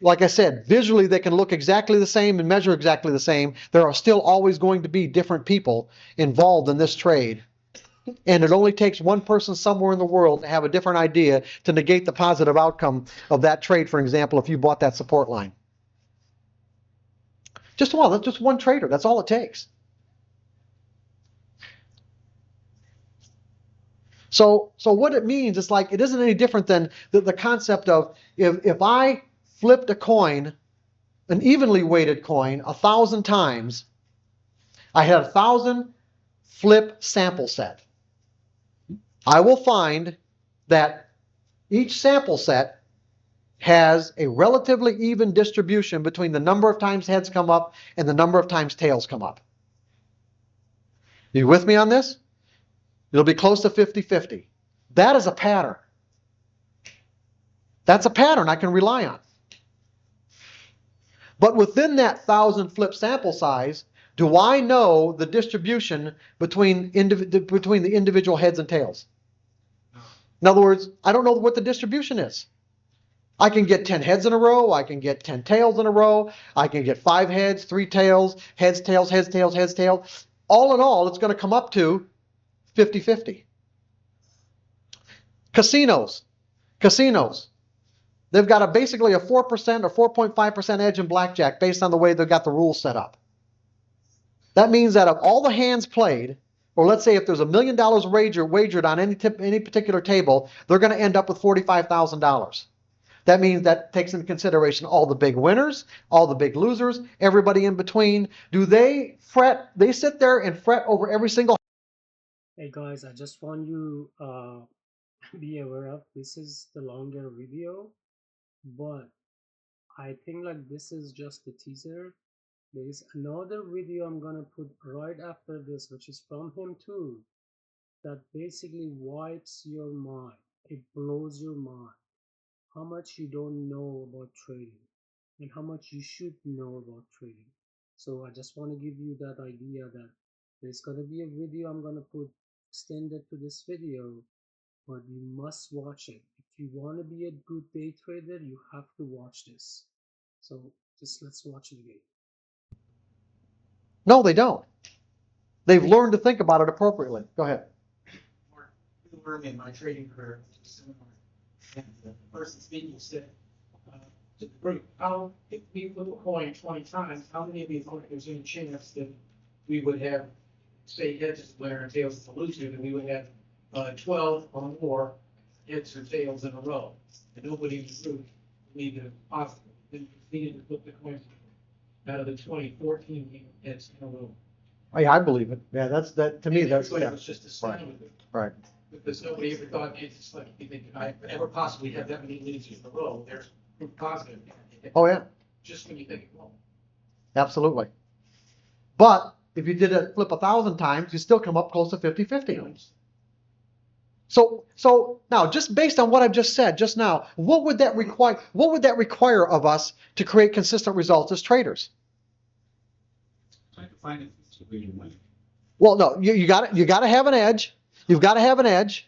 like I said, visually they can look exactly the same and measure exactly the same, there are still always going to be different people involved in this trade. And it only takes one person somewhere in the world to have a different idea to negate the positive outcome of that trade, for example, if you bought that support line. Just one trader. That's all it takes. So what it means, it's like it isn't any different than the concept of if I flipped a coin, an evenly weighted coin, 1,000 times, I had 1,000 flip sample set. I will find that each sample set has a relatively even distribution between the number of times heads come up and the number of times tails come up. You with me on this? It'll be close to 50-50. That is a pattern. That's a pattern I can rely on. But within that 1,000 flip sample size, do I know the distribution between the individual heads and tails? In other words, I don't know what the distribution is. I can get 10 heads in a row. I can get 10 tails in a row. I can get 5 heads, 3 tails, heads, tails, heads, tails, heads, tails. All in all, it's going to come up to 50-50. Casinos. They've got basically a 4% or 4.5% edge in blackjack based on the way they've got the rules set up. That means that of all the hands played, or let's say if there's $1 million wagered on any particular table, they're going to end up with $45,000. That means that takes into consideration all the big winners, all the big losers, everybody in between. Do they fret? They sit there and fret over every single. Hey guys, I just want you be aware of this is the longer video, but I think like this is just the teaser. There is another video I'm gonna put right after this, which is from him too, that basically wipes your mind. It blows your mind how much you don't know about trading and how much you should know about trading. So I just want to give you that idea that there's gonna be a video I'm gonna put extended to this video, but you must watch it. If you want to be a good day trader, you have to watch this. So just let's watch it again. No, they don't. They've learned to think about it appropriately. Go ahead. You learned in my trading career, similar. And the person speaking said, how, if we flip a coin 20 times, how many of you think there's any chance that we would have, say, heads as a winner and tails as a loser, and we would have 12 or more heads or tails in a row? And nobody in the group believed it was possible. Then we needed to flip the coin out of the 2014 heads in a row. Yeah, I believe it. Yeah, that to me. That's Everybody yeah. was just astounded with it. Right. Because nobody ever thought it's like you think I ever possibly have that many leads in a row. They're proof positive. Oh yeah, Just when you think, well, absolutely. But if you did it flip 1,000 times, you still come up close to 50-50. So now, just based on what I've just said just now, what would that require? What would that require of us to create consistent results as traders? Trying to find it to where you win. Well, no, you got to have an edge. You've got to have an edge.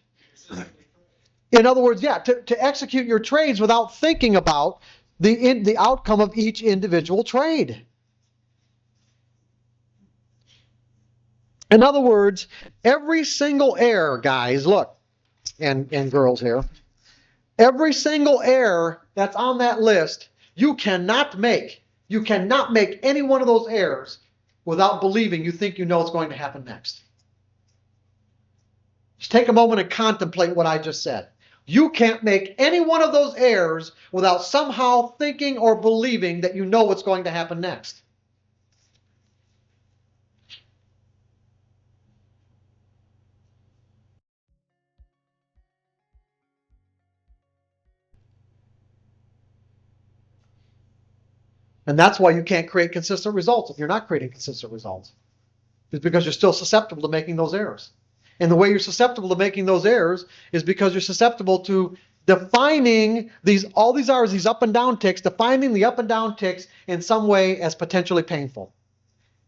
In other words, yeah, to execute your trades without thinking about the outcome of each individual trade. In other words, every single error, guys, look, and girls here, every single error that's on that list, you cannot make. You cannot make any one of those errors without believing you think you know what's going to happen next. Just take a moment and contemplate what I just said. You can't make any one of those errors without somehow thinking or believing that you know what's going to happen next. And that's why you can't create consistent results if you're not creating consistent results. It's because you're still susceptible to making those errors. And the way you're susceptible to making those errors is because you're susceptible to defining all these R's, these up and down ticks, defining the up and down ticks in some way as potentially painful.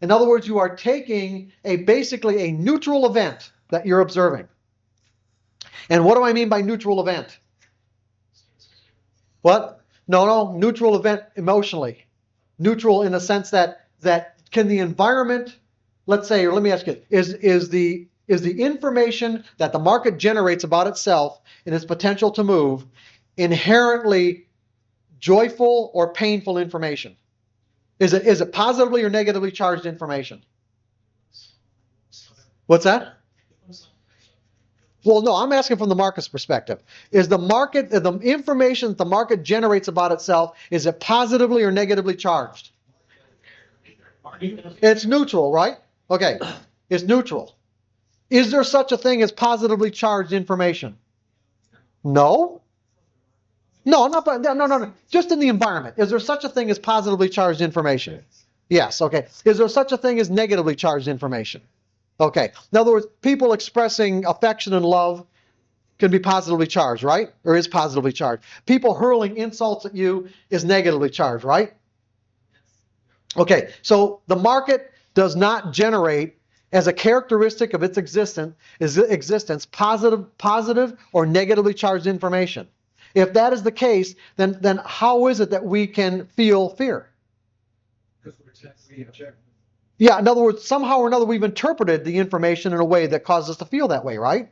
In other words, you are taking basically a neutral event that you're observing. And what do I mean by neutral event? What? No, neutral event emotionally. Neutral in the sense that can the environment, let's say, or let me ask you, is the information that the market generates about itself and its potential to move inherently joyful or painful information? Is it positively or negatively charged information? What's that? Well, no, I'm asking from the market's perspective. Is the information that the market generates about itself, is it positively or negatively charged? It's neutral, right? Okay, it's neutral. Is there such a thing as positively charged information? No. No. Just in the environment. Is there such a thing as positively charged information? Yes, okay. Is there such a thing as negatively charged information? Okay. In other words, people expressing affection and love can be positively charged, right? Or is positively charged. People hurling insults at you is negatively charged, right? Okay, so the market does not generate as a characteristic of its existence positive or negatively charged information. If that is the case, then how is it that we can feel fear? because we're objective. Yeah, in other words, somehow or another we've interpreted the information in a way that causes us to feel that way, right?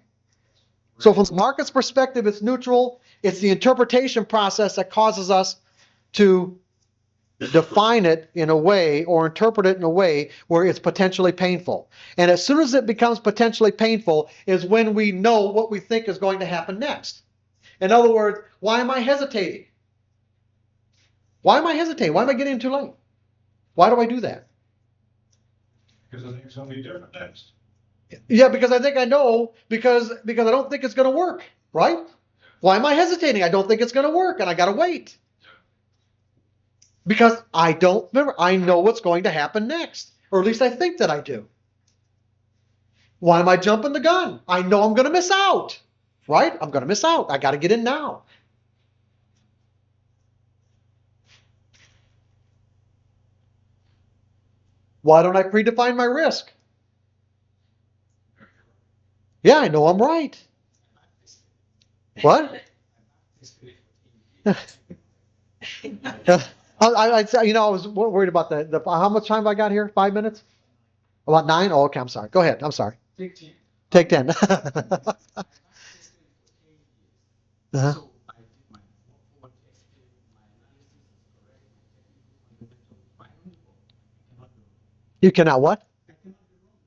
So from the market's perspective, it's neutral. It's the interpretation process that causes us to define it in a way or interpret it in a way where it's potentially painful. And as soon as it becomes potentially painful is when we know what we think is going to happen next. In other words, why am I hesitating? Why am I hesitating? Why am I getting in too late? Why do I do that? Because I think it's gonna be different next. Yeah, because I think I know, because I don't think it's going to work, right? Why am I hesitating? I don't think it's going to work, and I got to wait. Because I don't remember, I know what's going to happen next, or at least I think that I do. Why am I jumping the gun? I know I'm going to miss out, right? I'm going to miss out. I got to get in now. Why don't I predefine my risk? Yeah, I know I'm right. What? I was worried about the how much time have I got here? 5 minutes? About 9? Oh, okay, I'm sorry. Go ahead. I'm sorry. Take 10. Uh-huh. You cannot what?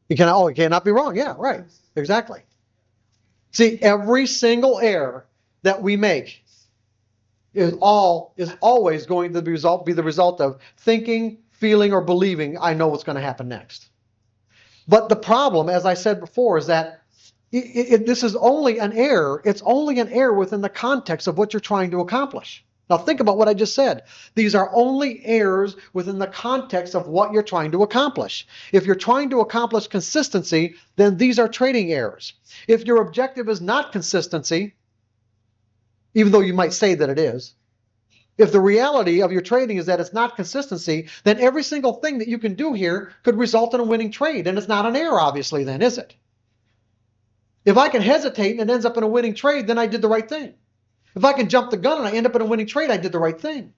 You cannot be wrong. Yeah, right. Exactly. See, every single error that we make is always going to be the result of thinking, feeling, or believing I know what's going to happen next. But the problem, as I said before, is that this is only an error. It's only an error within the context of what you're trying to accomplish. Now think about what I just said. These are only errors within the context of what you're trying to accomplish. If you're trying to accomplish consistency, then these are trading errors. If your objective is not consistency, even though you might say that it is, if the reality of your trading is that it's not consistency, then every single thing that you can do here could result in a winning trade. And it's not an error, obviously, then, is it? If I can hesitate and it ends up in a winning trade, then I did the right thing. If I can jump the gun and I end up in a winning trade, I did the right thing.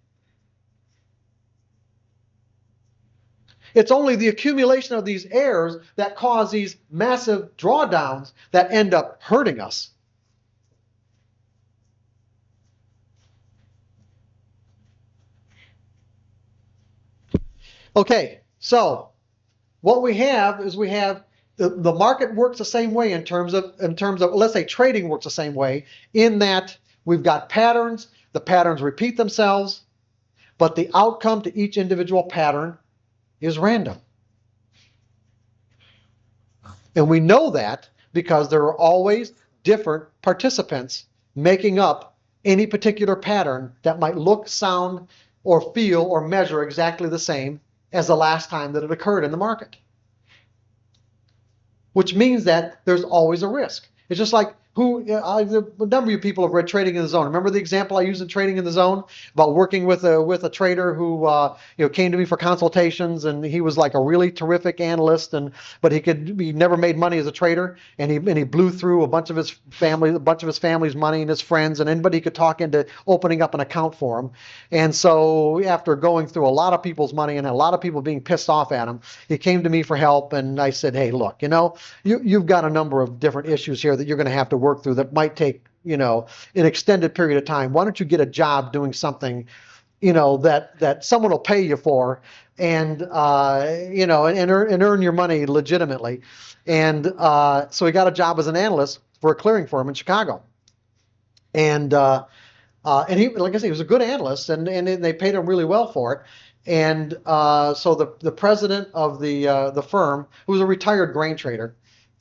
It's only the accumulation of these errors that cause these massive drawdowns that end up hurting us. Okay, so what we have is the market works the same way in terms of let's say trading works the same way, in that we've got patterns, the patterns repeat themselves, but the outcome to each individual pattern is random. And we know that because there are always different participants making up any particular pattern that might look, sound, or feel or measure exactly the same as the last time that it occurred in the market. Which means that there's always a risk. It's just like a number of you people have read Trading in the Zone. Remember the example I used in Trading in the Zone about working with a trader who came to me for consultations, and he was like a really terrific analyst, but he never made money as a trader, and he blew through a bunch of his family's money and his friends and anybody he could talk into opening up an account for him. And so after going through a lot of people's money and a lot of people being pissed off at him, he came to me for help, and I said, hey, look, you've got a number of different issues here that you're going to have to work through that might take, an extended period of time. Why don't you get a job doing something, that someone will pay you for, and earn your money legitimately. And so he got a job as an analyst for a clearing firm in Chicago. And he, like I said, he was a good analyst, and they paid him really well for it. And so the president of the firm, who was a retired grain trader,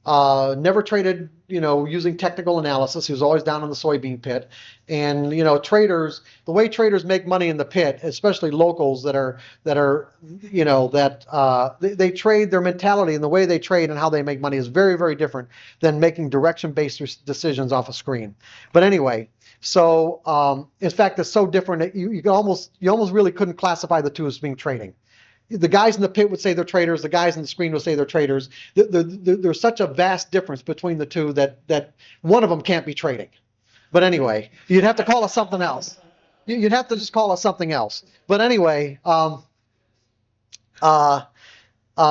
never traded, using technical analysis. He was always down in the soybean pit. And traders, the way traders make money in the pit, especially locals that they trade, their mentality and the way they trade and how they make money is very, very different than making direction-based decisions off a screen. But anyway, so in fact, it's so different that you almost really couldn't classify the two as being trading. The guys in the pit would say they're traders. The guys on the screen would say they're traders. There's such a vast difference between the two that one of them can't be trading. But anyway, you'd have to call it something else. You'd have to just call it something else. But anyway, He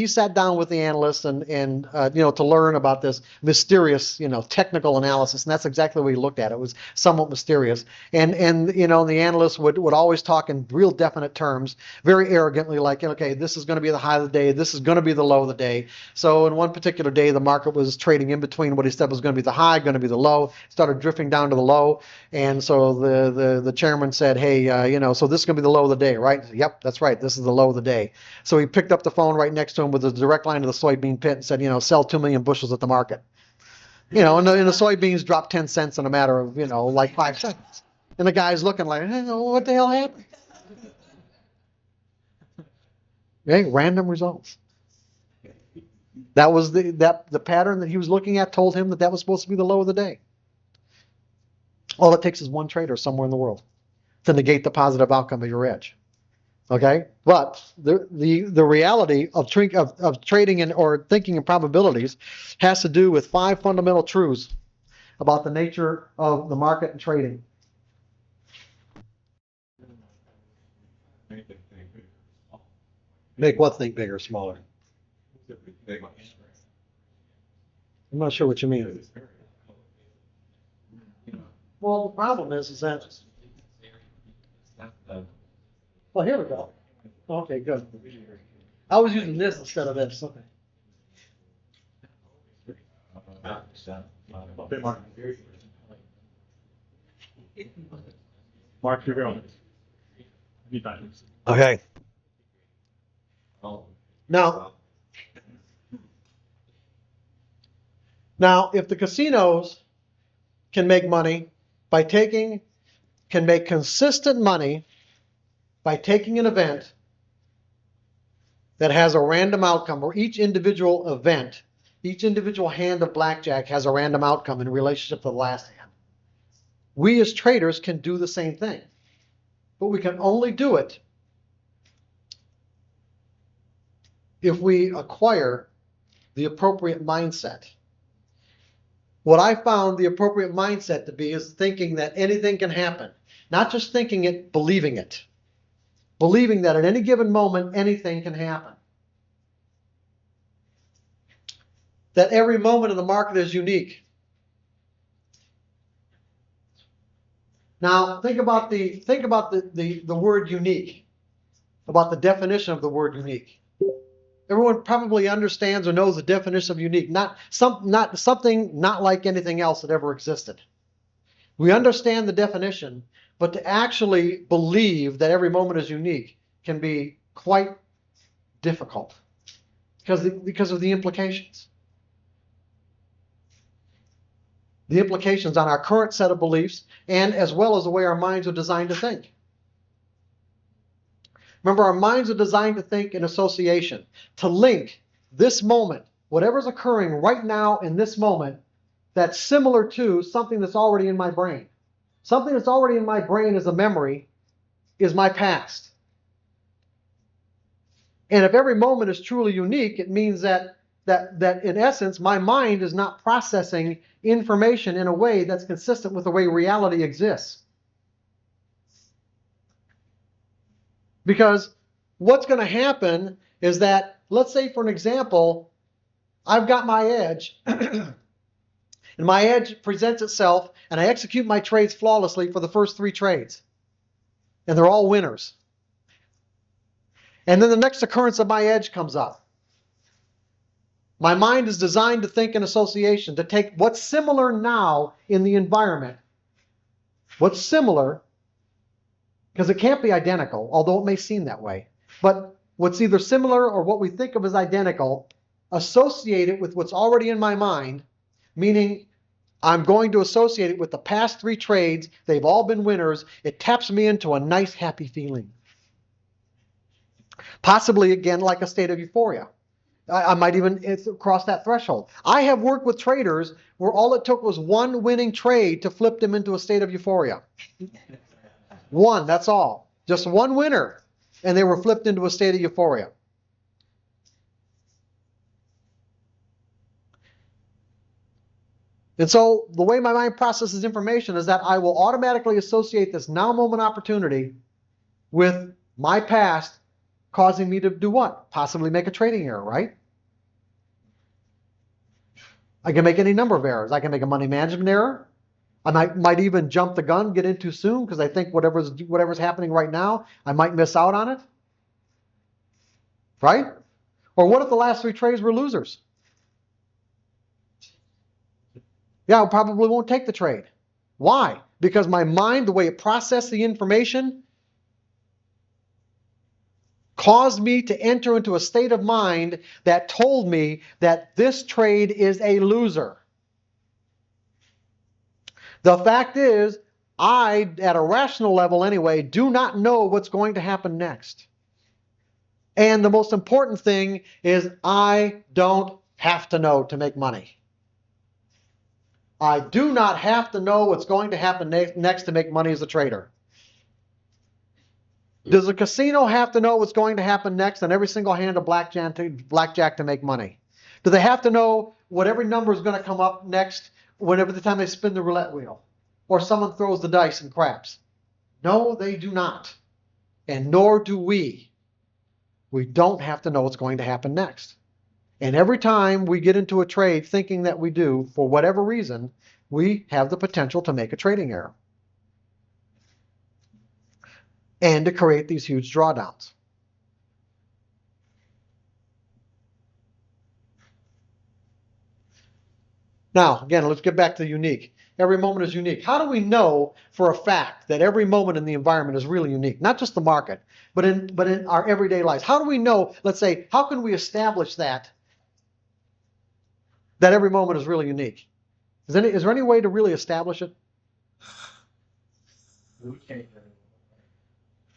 sat down with the analyst and to learn about this mysterious technical analysis, and that's exactly what he looked at. It was somewhat mysterious, and the analyst would always talk in real definite terms, very arrogantly, like, okay, this is going to be the high of the day, this is going to be the low of the day. So in one particular day, the market was trading in between what he said was going to be the high, going to be the low, started drifting down to the low, and so the chairman said, hey, so this is going to be the low of the day, right? Said, yep, that's right, this is the low of the day. So he picked up the phone right next to him with a direct line to the soybean pit and said, sell 2 million bushels at the market. And the soybeans dropped 10 cents in a matter of, like 5 seconds. And the guy's looking like, what the hell happened? Okay, random results. That was the pattern that he was looking at told him that was supposed to be the low of the day. All it takes is one trader somewhere in the world to negate the positive outcome of your edge. Okay, but the reality of trading or thinking in probabilities has to do with 5 fundamental truths about the nature of the market and trading. Make what thing bigger or smaller? I'm not sure what you mean. Well, the problem is that. Well, here we go. Okay, good. I was using this instead of this. Okay. Mark, you're going. Okay. Now, if the casinos can make money can make consistent money by taking an event that has a random outcome, or each individual event, each individual hand of blackjack has a random outcome in relationship to the last hand. We as traders can do the same thing, but we can only do it if we acquire the appropriate mindset. What I found the appropriate mindset to be is thinking that anything can happen. Not just thinking it, believing it. Believing that at any given moment, anything can happen. That every moment in the market is unique. Now, think about the word unique, about the definition of the word unique. Everyone probably understands or knows the definition of unique, not something not like anything else that ever existed. We understand the definition, but to actually believe that every moment is unique can be quite difficult because of the implications. The implications on our current set of beliefs, and as well as the way our minds are designed to think. Remember, our minds are designed to think in association, to link this moment, whatever's occurring right now in this moment, that's similar to something that's already in my brain. Something that's already in my brain as a memory is my past. And if every moment is truly unique, it means that in essence, my mind is not processing information in a way that's consistent with the way reality exists. Because what's going to happen is that, let's say for an example, I've got my edge, and my edge presents itself, and I execute my trades flawlessly for the first 3 trades. And they're all winners. And then the next occurrence of my edge comes up. My mind is designed to think in association, to take what's similar now in the environment. What's similar, because it can't be identical, although it may seem that way. But what's either similar or what we think of as identical, associate it with what's already in my mind, meaning I'm going to associate it with the past 3 trades. They've all been winners. It taps me into a nice, happy feeling. Possibly, again, like a state of euphoria. I might even cross that threshold. I have worked with traders where all it took was one winning trade to flip them into a state of euphoria. One, that's all. Just one winner, and they were flipped into a state of euphoria. And so the way my mind processes information is that I will automatically associate this now moment opportunity with my past causing me to do what? Possibly make a trading error, right? I can make any number of errors. I can make a money management error. I might even jump the gun, get in too soon because I think whatever's happening right now, I might miss out on it. Right? Or what if the last 3 trades were losers? Yeah, I probably won't take the trade. Why? Because my mind, the way it processed the information, caused me to enter into a state of mind that told me that this trade is a loser. The fact is, I, at a rational level anyway, do not know what's going to happen next. And the most important thing is I don't have to know to make money. I do not have to know what's going to happen next to make money as a trader. Does a casino have to know what's going to happen next on every single hand of blackjack to make money? Do they have to know what every number is going to come up next whenever the time they spin the roulette wheel? Or someone throws the dice and craps? No, they do not. And nor do we. We don't have to know what's going to happen next. And every time we get into a trade thinking that we do, for whatever reason, we have the potential to make a trading error. And to create these huge drawdowns. Now, again, let's get back to the unique. Every moment is unique. How do we know for a fact that every moment in the environment is really unique? Not just the market, but in our everyday lives. How do we know, let's say, how can we establish that every moment is really unique? Is there any way to really establish it?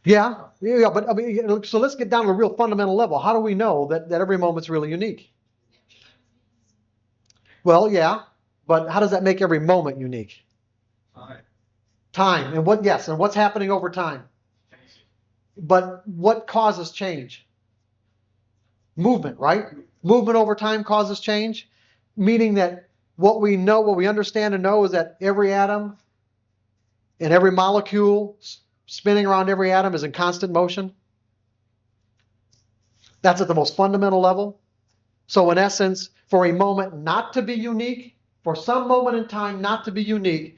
Yeah, but I mean, so let's get down to a real fundamental level. How do we know that every moment's really unique? Well, yeah, but how does that make every moment unique? Time. And what's happening over time? But what causes change? Movement, right? Movement over time causes change, meaning that what we understand and know is that every atom and every molecule spinning around every atom is in constant motion. That's at the most fundamental level. So in essence, for a moment not to be unique, for some moment in time not to be unique,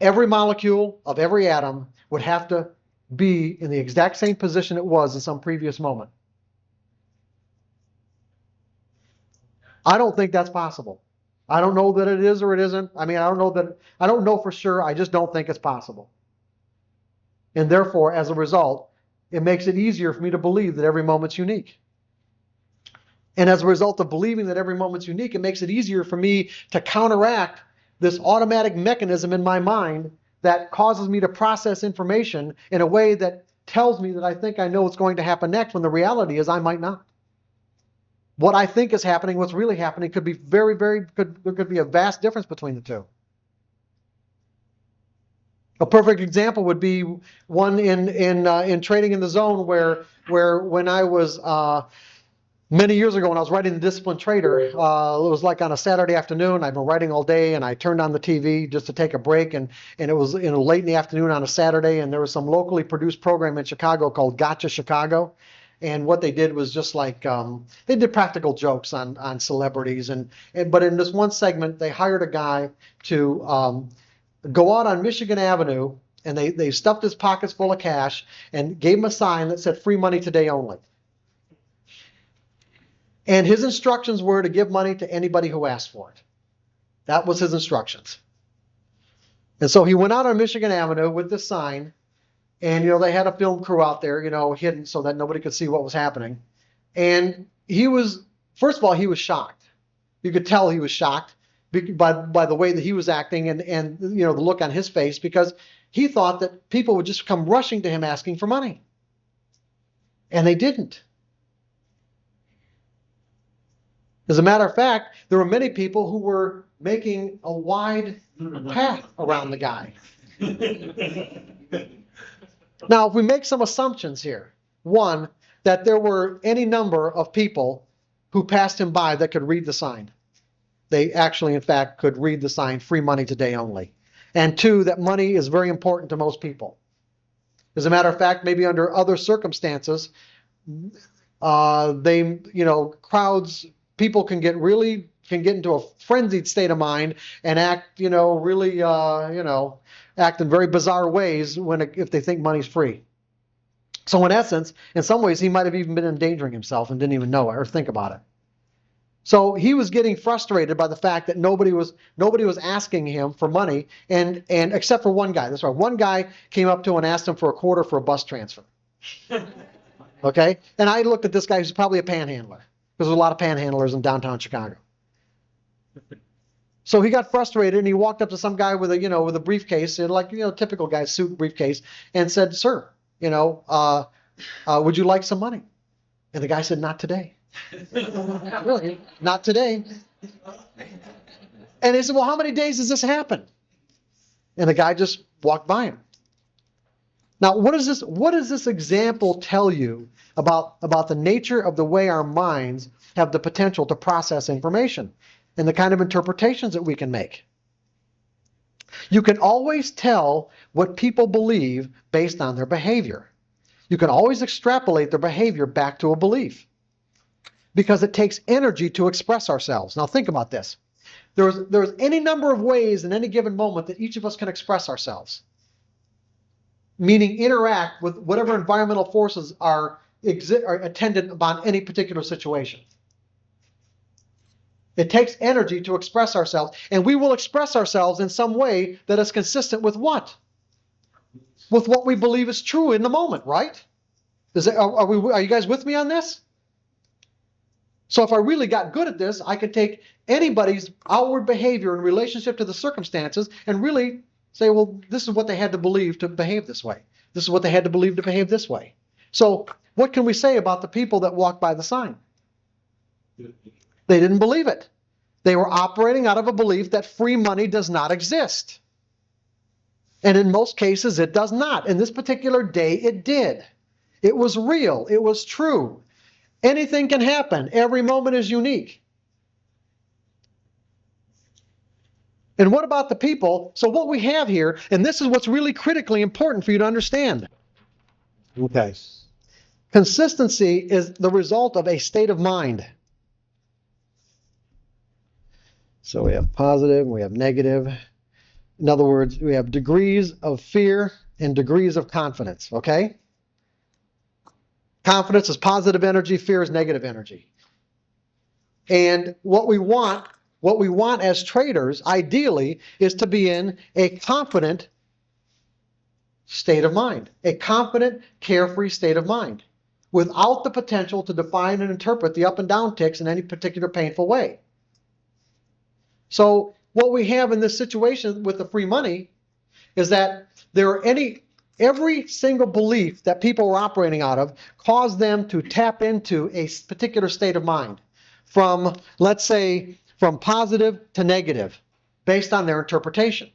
every molecule of every atom would have to be in the exact same position it was in some previous moment. I don't think that's possible. I don't know that it is or it isn't. I mean, I don't know for sure. I just don't think it's possible. And therefore, as a result, it makes it easier for me to believe that every moment's unique. And as a result of believing that every moment's unique, it makes it easier for me to counteract this automatic mechanism in my mind that causes me to process information in a way that tells me that I think I know what's going to happen next, when the reality is I might not. What I think is happening, what's really happening, could be there could be a vast difference between the two. A perfect example would be one in trading in the zone where when I was many years ago, when I was writing The Disciplined Trader, it was like on a Saturday afternoon. I'd been writing all day, and I turned on the TV just to take a break, and it was late in the afternoon on a Saturday, and there was some locally produced program in Chicago called Gotcha Chicago. And what they did was just like they did practical jokes on celebrities, but in this one segment, they hired a guy to go out on Michigan Avenue, and they stuffed his pockets full of cash and gave him a sign that said "Free money today only." And his instructions were to give money to anybody who asked for it. That was his instructions. And so he went out on Michigan Avenue with this sign, and they had a film crew out there, hidden so that nobody could see what was happening. And first of all, he was shocked. You could tell he was shocked by the way that he was acting and the look on his face, because he thought that people would just come rushing to him asking for money. And they didn't. As a matter of fact, there were many people who were making a wide path around the guy. Now, if we make some assumptions here, one, that there were any number of people who passed him by that could read the sign. They actually, in fact, could read the sign, "Free money today only." And two, that money is very important to most people. As a matter of fact, maybe under other circumstances, Crowds, people can get into a frenzied state of mind and act, really, act in very bizarre ways if they think money's free. So in essence, in some ways, he might have even been endangering himself and didn't even know it or think about it. So he was getting frustrated by the fact that nobody was asking him for money, and except for one guy. That's right. One guy came up to him and asked him for a quarter for a bus transfer. Okay? And I looked at this guy who's probably a panhandler, because there's a lot of panhandlers in downtown Chicago. So he got frustrated and he walked up to some guy with a briefcase, typical guy, suit briefcase, and said, "Sir, would you like some money?" And the guy said, "Not today." Really, not today. And he said, "Well, how many days does this happen?" And the guy just walked by him. Now, what does this example tell you about the nature of the way our minds have the potential to process information and the kind of interpretations that we can make? You can always tell what people believe based on their behavior. You can always extrapolate their behavior back to a belief, because it takes energy to express ourselves. Now think about this. There's any number of ways in any given moment that each of us can express ourselves, meaning interact with whatever environmental forces are attendant upon any particular situation. It takes energy to express ourselves, and we will express ourselves in some way that is consistent with what? With what we believe is true in the moment, right? Are you guys with me on this? So if I really got good at this, I could take anybody's outward behavior in relationship to the circumstances and really say, well, this is what they had to believe to behave this way. This is what they had to believe to behave this way. So what can we say about the people that walked by the sign? They didn't believe it. They were operating out of a belief that free money does not exist. And in most cases, it does not. In this particular day, it did. It was real. It was true. Anything can happen. Every moment is unique. And what about the people? So what we have here, and this is what's really critically important for you to understand. Okay. Consistency is the result of a state of mind. So we have positive, we have negative. In other words, we have degrees of fear and degrees of confidence, okay? Confidence is positive energy, fear is negative energy. And what we want as traders, ideally, is to be in a confident state of mind, a confident, carefree state of mind, without the potential to define and interpret the up and down ticks in any particular painful way. So what we have in this situation with the free money is that every single belief that people were operating out of caused them to tap into a particular state of mind, from, let's say, from positive to negative, based on their interpretation.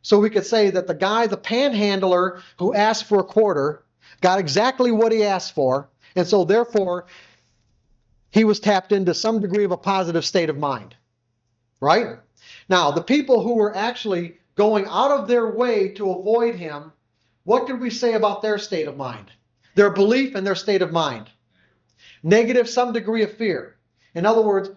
So we could say that the panhandler who asked for a quarter, got exactly what he asked for, and so therefore he was tapped into some degree of a positive state of mind, right? Now, the people who were actually going out of their way to avoid him, what could we say about their state of mind? Their belief and their state of mind. Negative, some degree of fear. In other words,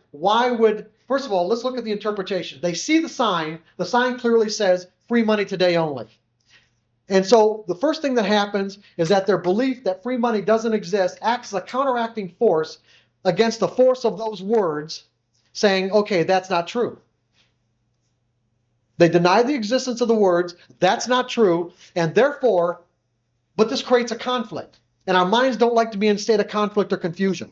first of all, let's look at the interpretation. They see the sign clearly says free money today only. And so the first thing that happens is that their belief that free money doesn't exist acts as a counteracting force against the force of those words, saying, okay, that's not true. They deny the existence of the words, that's not true, and therefore, but this creates a conflict. And our minds don't like to be in a state of conflict or confusion.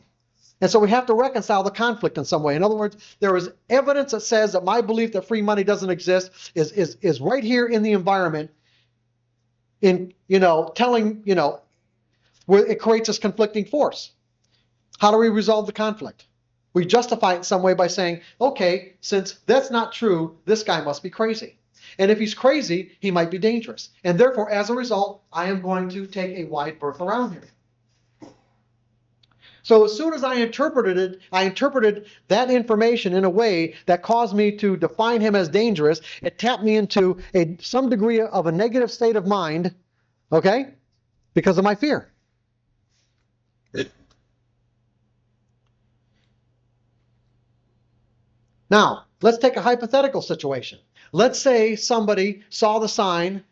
And so we have to reconcile the conflict in some way. In other words, there is evidence that says that my belief that free money doesn't exist is right here in the environment, in, telling, where it creates this conflicting force. How do we resolve the conflict? We justify it in some way by saying, okay, since that's not true, this guy must be crazy. And if he's crazy, he might be dangerous. And therefore, as a result, I am going to take a wide berth around here. So as soon as I interpreted that information in a way that caused me to define him as dangerous. It tapped me into some degree of a negative state of mind, okay, because of my fear. Now, let's take a hypothetical situation. Let's say somebody saw the sign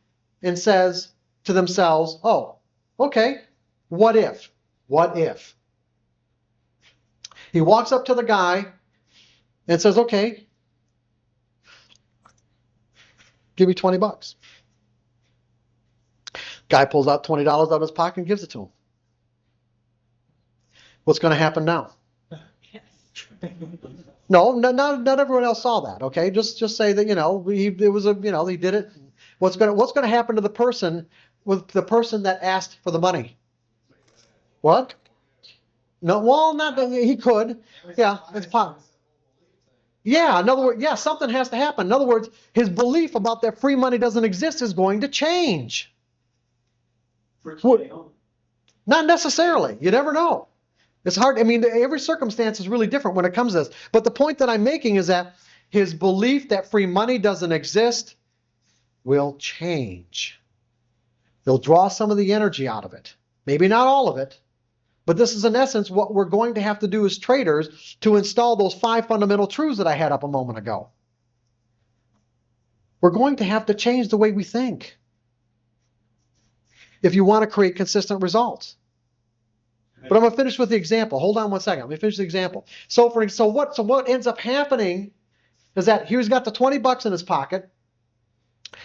and says to themselves, oh, okay, what if? What if? He walks up to the guy and says, okay, give me 20 bucks. Guy pulls out $20 out of his pocket and gives it to him. What's going to happen now? No, not everyone else saw that. Okay, just say that he did it. What's going to happen to the person that asked for the money? What? No, well, not he could. Yeah, it's possible. Yeah, in other words, yeah, something has to happen. In other words, his belief about that free money doesn't exist is going to change. Not necessarily. You never know. It's hard. I mean, every circumstance is really different when it comes to this. But the point that I'm making is that his belief that free money doesn't exist will change. They'll draw some of the energy out of it. Maybe not all of it. But this is in essence what we're going to have to do as traders to install those 5 fundamental truths that I had up a moment ago. We're going to have to change the way we think if you want to create consistent results. But I'm going to finish with the example. Hold on one second. Let me finish the example. So what ends up happening is that he's got the 20 bucks in his pocket.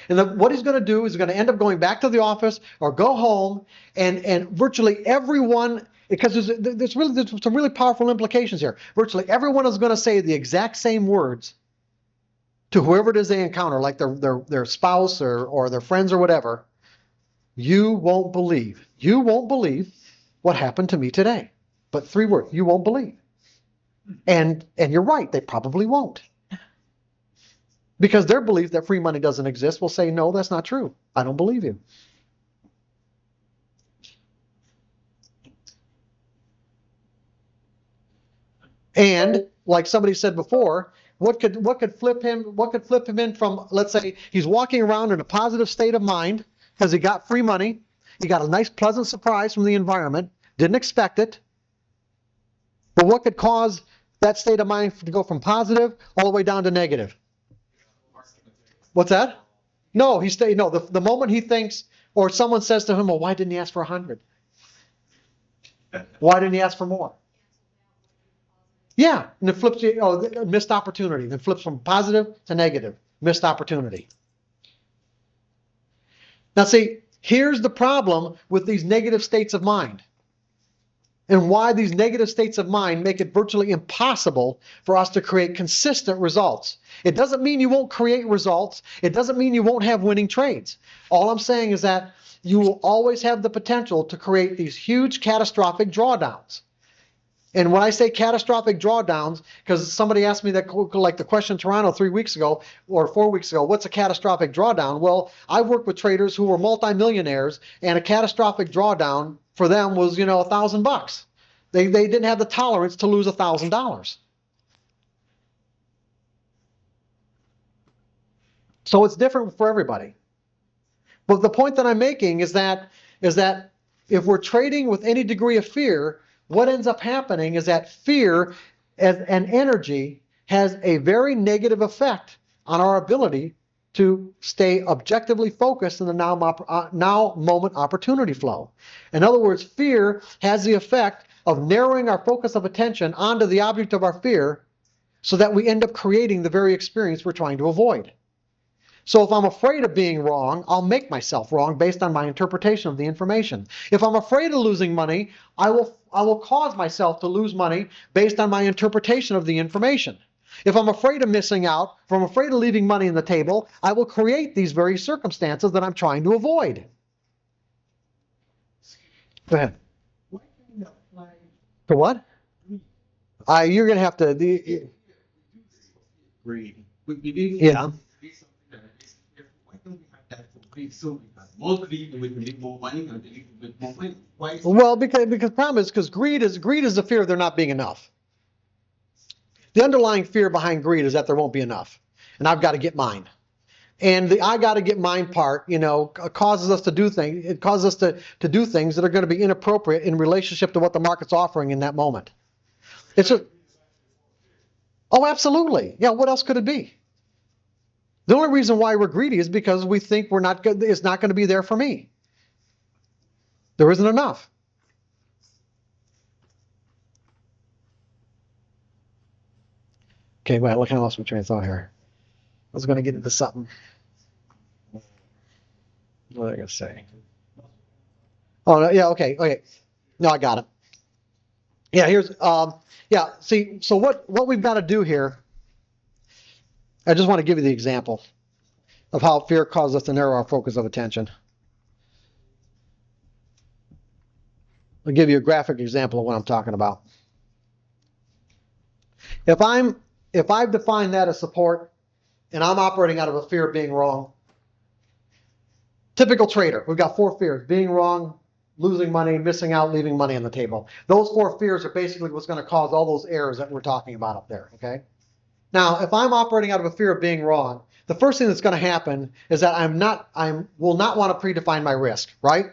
And what he's going to do is he's going to end up going back to the office or go home, and virtually everyone, because there's some really powerful implications here. Virtually everyone is going to say the exact same words to whoever it is they encounter, like their spouse or their friends or whatever. You won't believe what happened to me today. But 3 words, you won't believe. And you're right, they probably won't. Because their belief that free money doesn't exist will say, no, that's not true. I don't believe you. And like somebody said before, what could flip him in from, let's say he's walking around in a positive state of mind because he got free money. He got a nice pleasant surprise from the environment, didn't expect it. But what could cause that state of mind to go from positive all the way down to negative? What's that? No, the moment he thinks, or someone says to him, well, why didn't he ask for 100? Why didn't he ask for more? Yeah, and it flips, missed opportunity. Then flips from positive to negative, missed opportunity. Now see, here's the problem with these negative states of mind. And why these negative states of mind make it virtually impossible for us to create consistent results. It doesn't mean you won't create results. It doesn't mean you won't have winning trades. All I'm saying is that you will always have the potential to create these huge catastrophic drawdowns. And when I say catastrophic drawdowns, because somebody asked me that, like the question in Toronto 3 weeks ago or 4 weeks ago, what's a catastrophic drawdown? Well, I've worked with traders who were multimillionaires, and a catastrophic drawdown for them was, $1,000. They didn't have the tolerance to lose $1,000. So it's different for everybody. But the point that I'm making is that if we're trading with any degree of fear, what ends up happening is that fear as an energy has a very negative effect on our ability to stay objectively focused in the now moment opportunity flow. In other words, fear has the effect of narrowing our focus of attention onto the object of our fear so that we end up creating the very experience we're trying to avoid. So if I'm afraid of being wrong, I'll make myself wrong based on my interpretation of the information. If I'm afraid of losing money, I will cause myself to lose money based on my interpretation of the information. If I'm afraid of missing out, if I'm afraid of leaving money on the table, I will create these very circumstances that I'm trying to avoid. Go ahead. For what? You're going to have to... Greed. Yeah. More greed with more money or with more money. Why? Well, because problem is because greed is the fear of there not being enough. The underlying fear behind greed is that there won't be enough, and I've got to get mine. And the I got to get mine part, causes us to do things. It causes us to do things that are going to be inappropriate in relationship to what the market's offering in that moment. It's a Oh, absolutely. Yeah, what else could it be? The only reason why we're greedy is because we think we're not good, it's not going to be there for me. There isn't enough. Okay, wait, look, I lost my train of thought here. I was going to get into something. What was I going to say? Oh, no, yeah, okay. No, I got it. Yeah, here's, yeah, see, so what we've got to do here, I just want to give you the example of how fear causes us to narrow our focus of attention. I'll give you a graphic example of what I'm talking about. If I've defined that as support and I'm operating out of a fear of being wrong, typical trader, we've got 4 fears: being wrong, losing money, missing out, leaving money on the table. Those 4 fears are basically what's going to cause all those errors that we're talking about up there, okay? Now, if I'm operating out of a fear of being wrong, the first thing that's going to happen is that I will not want to predefine my risk, right?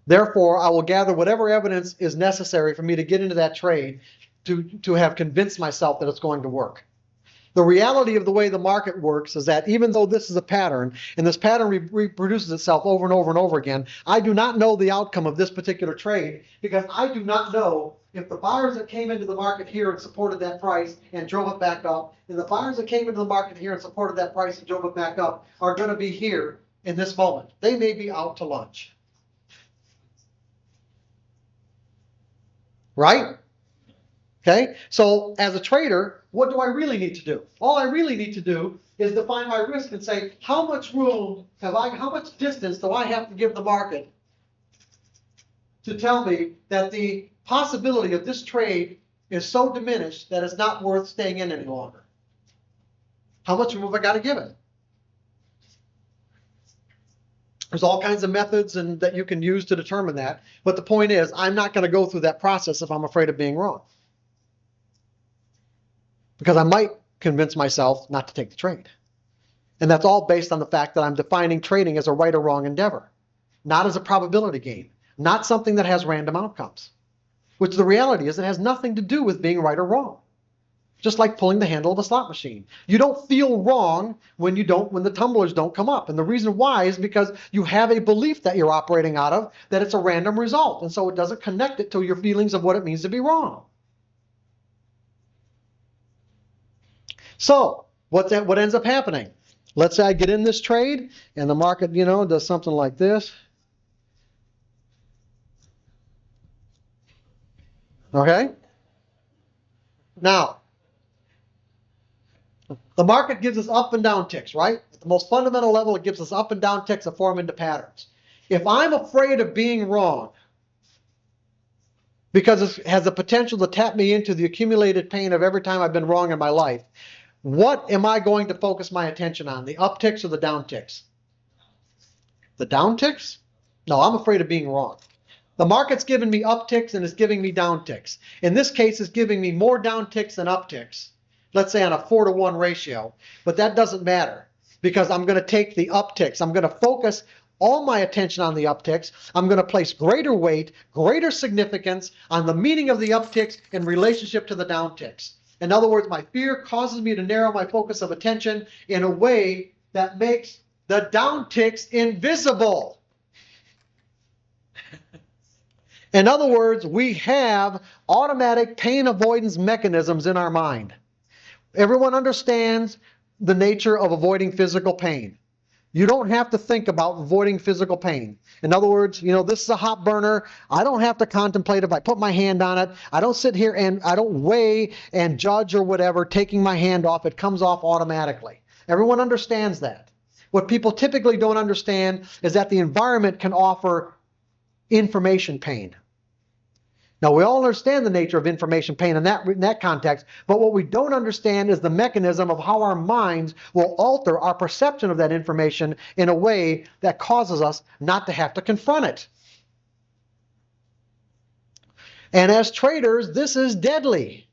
Therefore, I will gather whatever evidence is necessary for me to get into that trade to have convinced myself that it's going to work. The reality of the way the market works is that even though this is a pattern, and this pattern reproduces itself over and over and over again, I do not know the outcome of this particular trade because I do not know if the buyers that came into the market here and supported that price and drove it back up, and the buyers that came into the market here and supported that price and drove it back up are going to be here in this moment. They may be out to lunch. Right? Okay, so as a trader, what do I really need to do? All I really need to do is define my risk and say, how much room have I, how much distance do I have to give the market to tell me that the possibility of this trade is so diminished that it's not worth staying in any longer? How much room have I got to give it? There's all kinds of methods that you can use to determine that. But the point is, I'm not going to go through that process if I'm afraid of being wrong. Because I might convince myself not to take the trade. And that's all based on the fact that I'm defining trading as a right or wrong endeavor, not as a probability game, not something that has random outcomes, which the reality is it has nothing to do with being right or wrong. Just like pulling the handle of a slot machine. You don't feel wrong when the tumblers don't come up. And the reason why is because you have a belief that you're operating out of that it's a random result. And so it doesn't connect it to your feelings of what it means to be wrong. So what ends up happening? Let's say I get in this trade and the market, does something like this. Okay? Now, the market gives us up and down ticks, right? At the most fundamental level, it gives us up and down ticks that form into patterns. If I'm afraid of being wrong, because it has the potential to tap me into the accumulated pain of every time I've been wrong in my life, what am I going to focus my attention on? The up ticks or the down ticks? The down ticks? No, I'm afraid of being wrong. The market's giving me up ticks and it's giving me down ticks. In this case, it's giving me more down ticks than up ticks. Let's say on a 4-to-1 ratio, but that doesn't matter because I'm going to take the upticks. I'm going to focus all my attention on the upticks. I'm going to place greater weight, greater significance on the meaning of the upticks in relationship to the downticks. In other words, my fear causes me to narrow my focus of attention in a way that makes the downticks invisible. In other words, we have automatic pain avoidance mechanisms in our mind. Everyone understands the nature of avoiding physical pain. You don't have to think about avoiding physical pain. In other words, this is a hot burner. I don't have to contemplate if I put my hand on it. I don't sit here and I don't weigh and judge or whatever, taking my hand off. It comes off automatically. Everyone understands that. What people typically don't understand is that the environment can offer information pain. Now, we all understand the nature of information pain in that context, but what we don't understand is the mechanism of how our minds will alter our perception of that information in a way that causes us not to have to confront it. And as traders, this is deadly.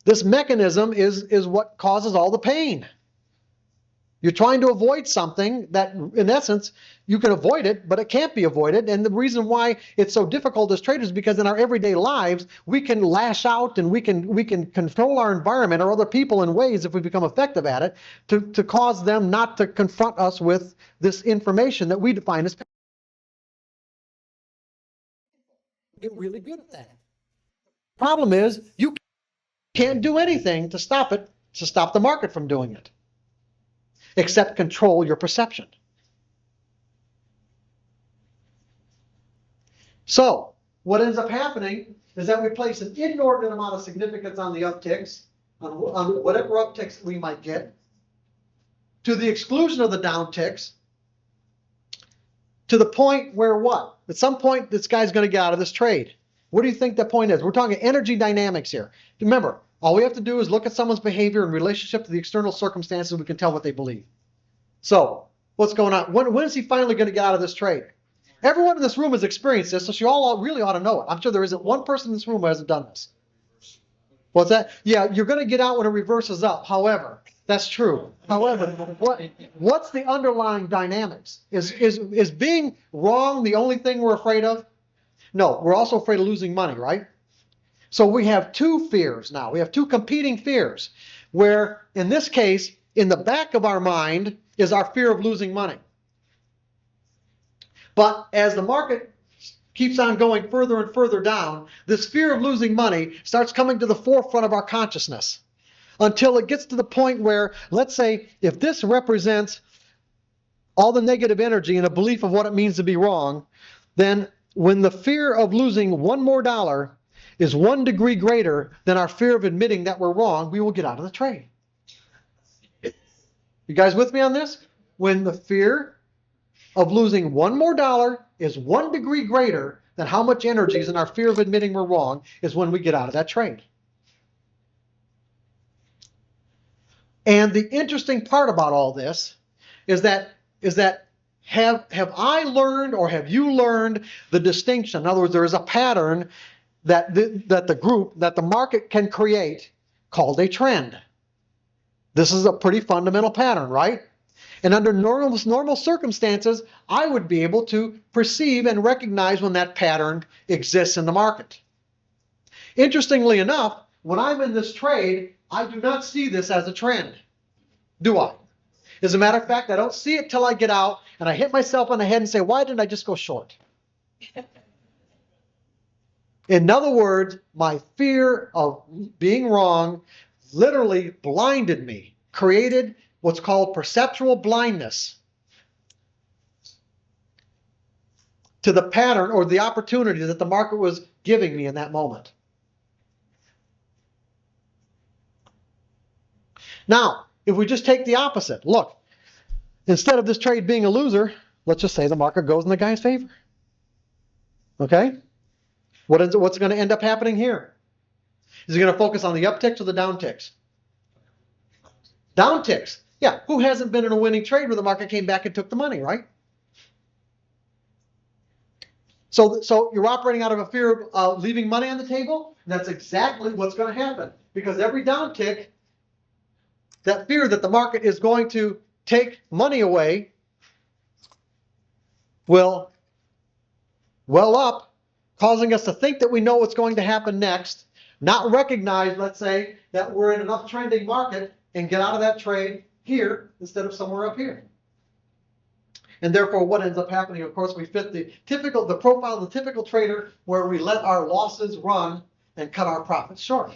This mechanism is what causes all the pain. You're trying to avoid something that, in essence, you can avoid it, but it can't be avoided. And the reason why it's so difficult as traders is because in our everyday lives, we can lash out and we can control our environment or other people in ways, if we become effective at it, to cause them not to confront us with this information that we define as. Get really good at that. Problem is, you can't do anything to stop it, to stop the market from doing it, except control your perception. So what ends up happening is that we place an inordinate amount of significance on the upticks, on whatever upticks we might get, to the exclusion of the downticks, to the point where what? At some point, this guy's going to get out of this trade. What do you think the point is? We're talking energy dynamics here. Remember, all we have to do is look at someone's behavior in relationship to the external circumstances. We can tell what they believe. So what's going on? When is he finally going to get out of this trade? Everyone in this room has experienced this, so you all really ought to know it. I'm sure there isn't one person in this room who hasn't done this. What's that? Yeah, you're going to get out when it reverses up. However, that's true. However, what's the underlying dynamics? Is being wrong the only thing we're afraid of? No, we're also afraid of losing money, right? So we have two fears now. We have two competing fears, where in this case, in the back of our mind is our fear of losing money. But as the market keeps on going further and further down, this fear of losing money starts coming to the forefront of our consciousness until it gets to the point where, let's say, if this represents all the negative energy and a belief of what it means to be wrong, then when the fear of losing one more dollar is 1 degree greater than our fear of admitting that we're wrong, we will get out of the trade. You guys with me on this? When the fear of losing one more dollar is 1 degree greater than how much energy is in our fear of admitting we're wrong, is when we get out of that trade. And the interesting part about all this is that have I learned, or have you learned, the distinction? In other words, there is a pattern that the market can create called a trend. This is a pretty fundamental pattern, right? And under normal circumstances, I would be able to perceive and recognize when that pattern exists in the market. Interestingly enough, when I'm in this trade, I do not see this as a trend, do I? As a matter of fact, I don't see it till I get out and I hit myself on the head and say, why didn't I just go short? In other words, my fear of being wrong literally blinded me, created what's called perceptual blindness to the pattern or the opportunity that the market was giving me in that moment. Now, if we just take the opposite, look, instead of this trade being a loser, let's just say the market goes in the guy's favor. Okay? What's going to end up happening here? Is he going to focus on the upticks or the downticks? Downticks. Yeah, who hasn't been in a winning trade where the market came back and took the money, right? So you're operating out of a fear of leaving money on the table? That's exactly what's going to happen. Because every downtick, that fear that the market is going to take money away will well up, causing us to think that we know what's going to happen next, not recognize, let's say, that we're in an uptrending market and get out of that trade here instead of somewhere up here. And therefore, what ends up happening, of course, we fit the profile of the typical trader, where we let our losses run and cut our profits short.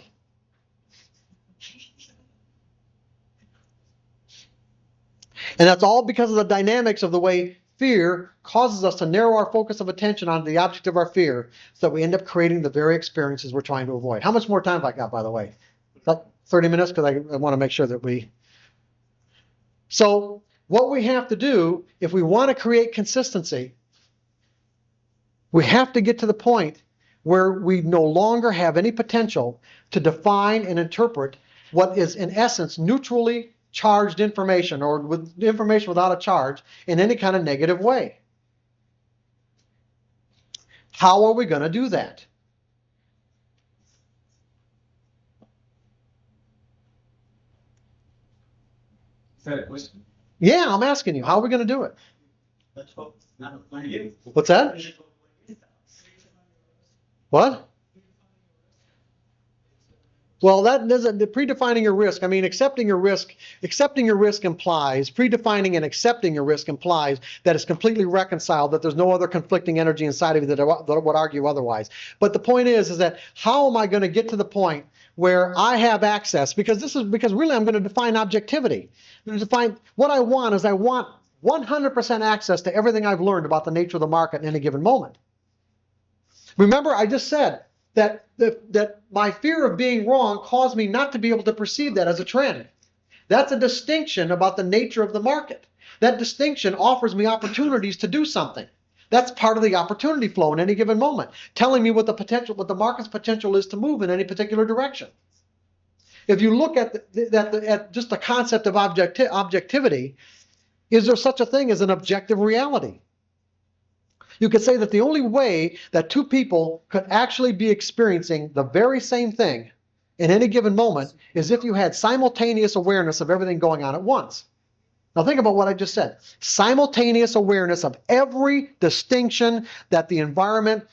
And that's all because of the dynamics of the way fear causes us to narrow our focus of attention on the object of our fear, so that we end up creating the very experiences we're trying to avoid. How much more time have I got, by the way? About 30 minutes, because I want to make sure that we... So what we have to do, if we want to create consistency, we have to get to the point where we no longer have any potential to define and interpret what is, in essence, neutrally charged information, or with information without a charge, in any kind of negative way. How are we going to do that? Is that a question? Yeah, I'm asking you, how are we going to do it? Let's hope it's not a plan. What's that? What? Well, that doesn't predefining your risk. I mean, accepting your risk implies predefining and accepting your risk implies that it's completely reconciled, that there's no other conflicting energy inside of you that would argue otherwise. But the point is that how am I going to get to the point where I have access? Because really I'm going to define objectivity. I'm going to define what I want is I want 100% access to everything I've learned about the nature of the market in any given moment. Remember, I just said that my fear of being wrong caused me not to be able to perceive that as a trend. That's a distinction about the nature of the market. That distinction offers me opportunities to do something. That's part of the opportunity flow in any given moment, telling me what the market's potential is to move in any particular direction. If you look at just the concept of objectivity, is there such a thing as an objective reality? You could say that the only way that two people could actually be experiencing the very same thing in any given moment is if you had simultaneous awareness of everything going on at once. Now think about what I just said. Simultaneous awareness of every distinction that the environment,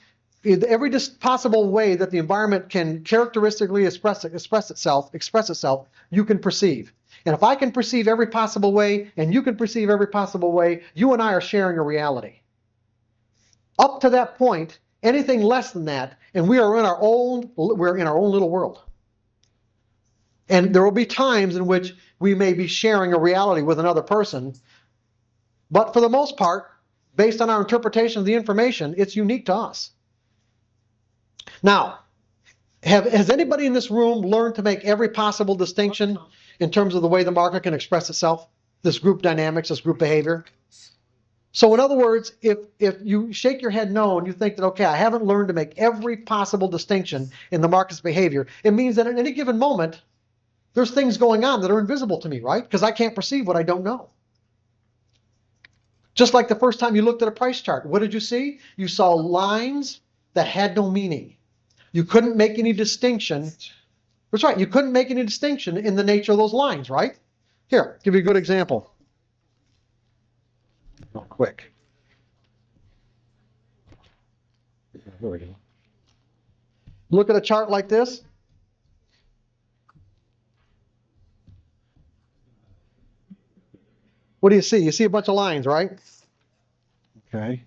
every possible way that the environment can characteristically express itself, you can perceive. And if I can perceive every possible way and you can perceive every possible way, you and I are sharing a reality. Up to that point, anything less than that, and we're in our own little world. And there will be times in which we may be sharing a reality with another person, but for the most part, based on our interpretation of the information, it's unique to us. Now, has anybody in this room learned to make every possible distinction in terms of the way the market can express itself? This group dynamics, this group behavior? So in other words, if you shake your head no and you think that, okay, I haven't learned to make every possible distinction in the market's behavior, it means that at any given moment, there's things going on that are invisible to me, right? Because I can't perceive what I don't know. Just like the first time you looked at a price chart, what did you see? You saw lines that had no meaning. You couldn't make any distinction. That's right, you couldn't make any distinction in the nature of those lines, right? Here, I'll give you a good example. Real quick. Here we go. Look at a chart like this. What do you see? You see a bunch of lines, right? Okay.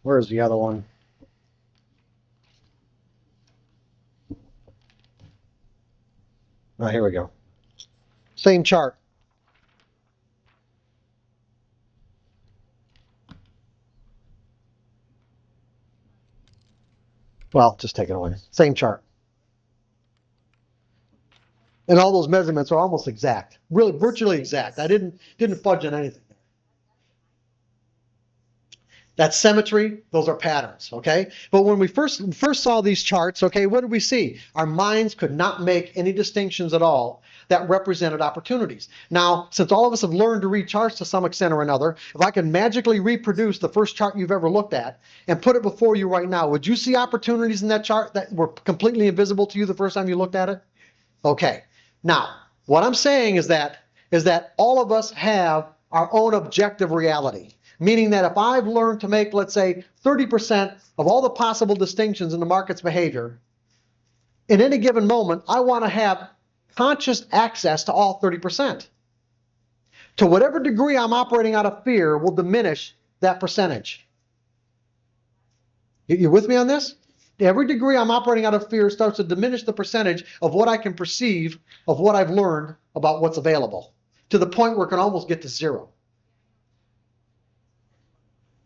Where's the other one? Oh, here we go. Same chart. Well, just take it away. Same chart. And all those measurements are almost exact. Really, virtually exact. I didn't fudge on anything. That's symmetry. Those are patterns, okay? But when we first saw these charts, okay, what did we see? Our minds could not make any distinctions at all that represented opportunities. Now, since all of us have learned to read charts to some extent or another, if I could magically reproduce the first chart you've ever looked at and put it before you right now, would you see opportunities in that chart that were completely invisible to you the first time you looked at it? Okay. Now, what I'm saying is that all of us have our own objective reality. Meaning that if I've learned to make, let's say, 30% of all the possible distinctions in the market's behavior, in any given moment, I want to have conscious access to all 30%. To whatever degree I'm operating out of fear will diminish that percentage. You with me on this? Every degree I'm operating out of fear starts to diminish the percentage of what I can perceive of what I've learned about what's available, to the point where it can almost get to zero.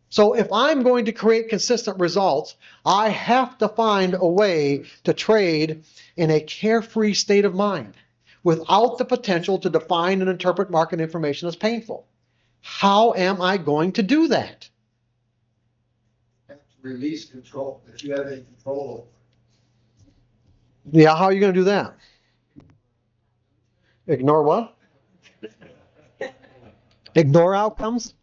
So if I'm going to create consistent results, I have to find a way to trade in a carefree state of mind without the potential to define and interpret market information as painful. How am I going to do that? Release control, that you have any control over. Yeah, how are you going to do that? Ignore what? Ignore outcomes?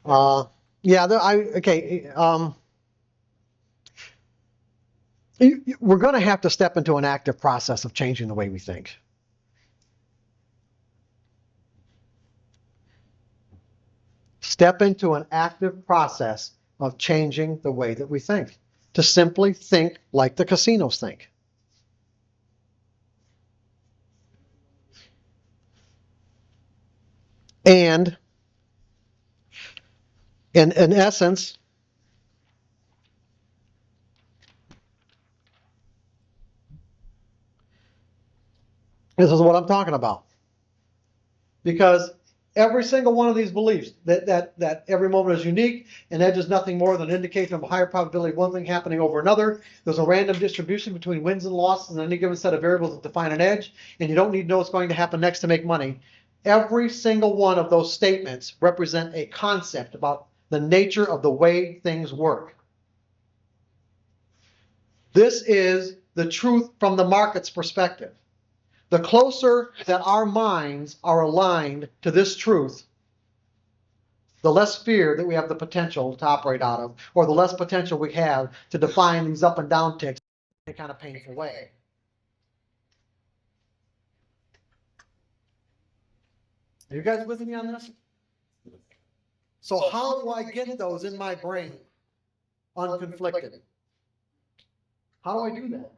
Okay. we're going to have to step into an active process of changing the way we think. Step into an active process of changing the way that we think, to simply think like the casinos think. And in essence, this is what I'm talking about. Because every single one of these beliefs that every moment is unique and edge is nothing more than an indication of a higher probability of one thing happening over another. There's a random distribution between wins and losses in any given set of variables that define an edge, and you don't need to know what's going to happen next to make money. Every single one of those statements represent a concept about the nature of the way things work. This is the truth from the market's perspective. The closer that our minds are aligned to this truth, the less fear that we have the potential to operate out of, or the less potential we have to define these up and down ticks in a kind of painful way. Are you guys with me on this? So how do I get those in my brain unconflicted? How do I do that?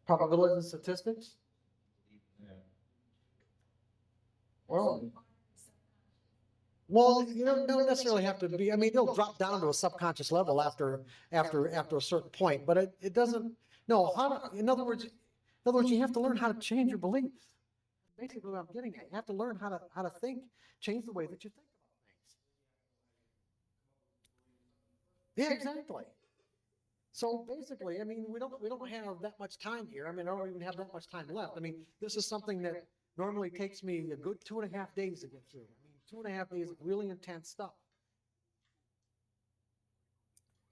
Probabilities and statistics? Well, you don't necessarily have to be. I mean, they'll drop down to a subconscious level after a certain point, but it doesn't. No, in other words, you have to learn how to change your beliefs. Basically, what I'm getting at, you have to learn how to think, change the way that you think about things. Yeah, exactly. So basically, I mean, we don't have that much time here. I mean, I don't even have that much time left. I mean, this is something that normally takes me a good 2.5 days to get through. I mean, 2.5 days of really intense stuff.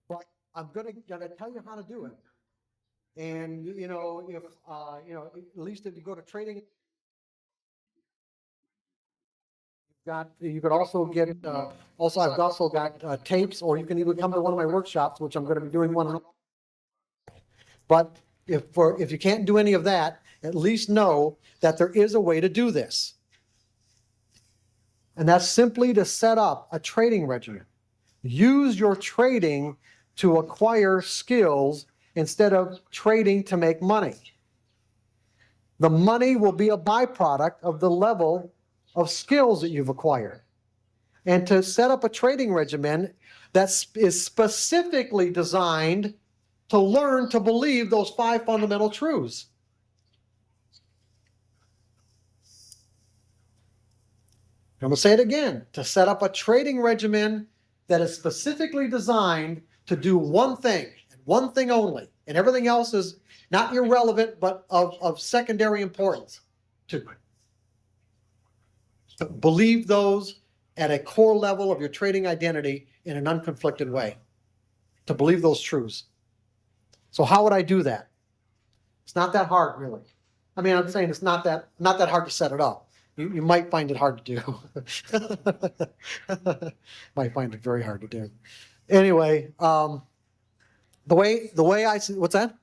But I'm gonna tell you how to do it. And if at least if you go to trading, you could also get I've also got tapes, or you can even come to one of my workshops, which I'm going to be doing one. But if you can't do any of that, at least know that there is a way to do this. And that's simply to set up a trading regimen. Use your trading to acquire skills instead of trading to make money. The money will be a byproduct of the level of skills that you've acquired. And to set up a trading regimen that is specifically designed to learn to believe those 5 fundamental truths. I'm going to say it again. To set up a trading regimen that is specifically designed to do one thing, and one thing only, and everything else is not irrelevant, but of secondary importance. To believe those at a core level of your trading identity in an unconflicted way. To believe those truths. So how would I do that? It's not that hard, really. I mean, I'm saying it's not that hard to set it up. You might find it hard to do. Might find it very hard to do. Anyway, the way I what's that?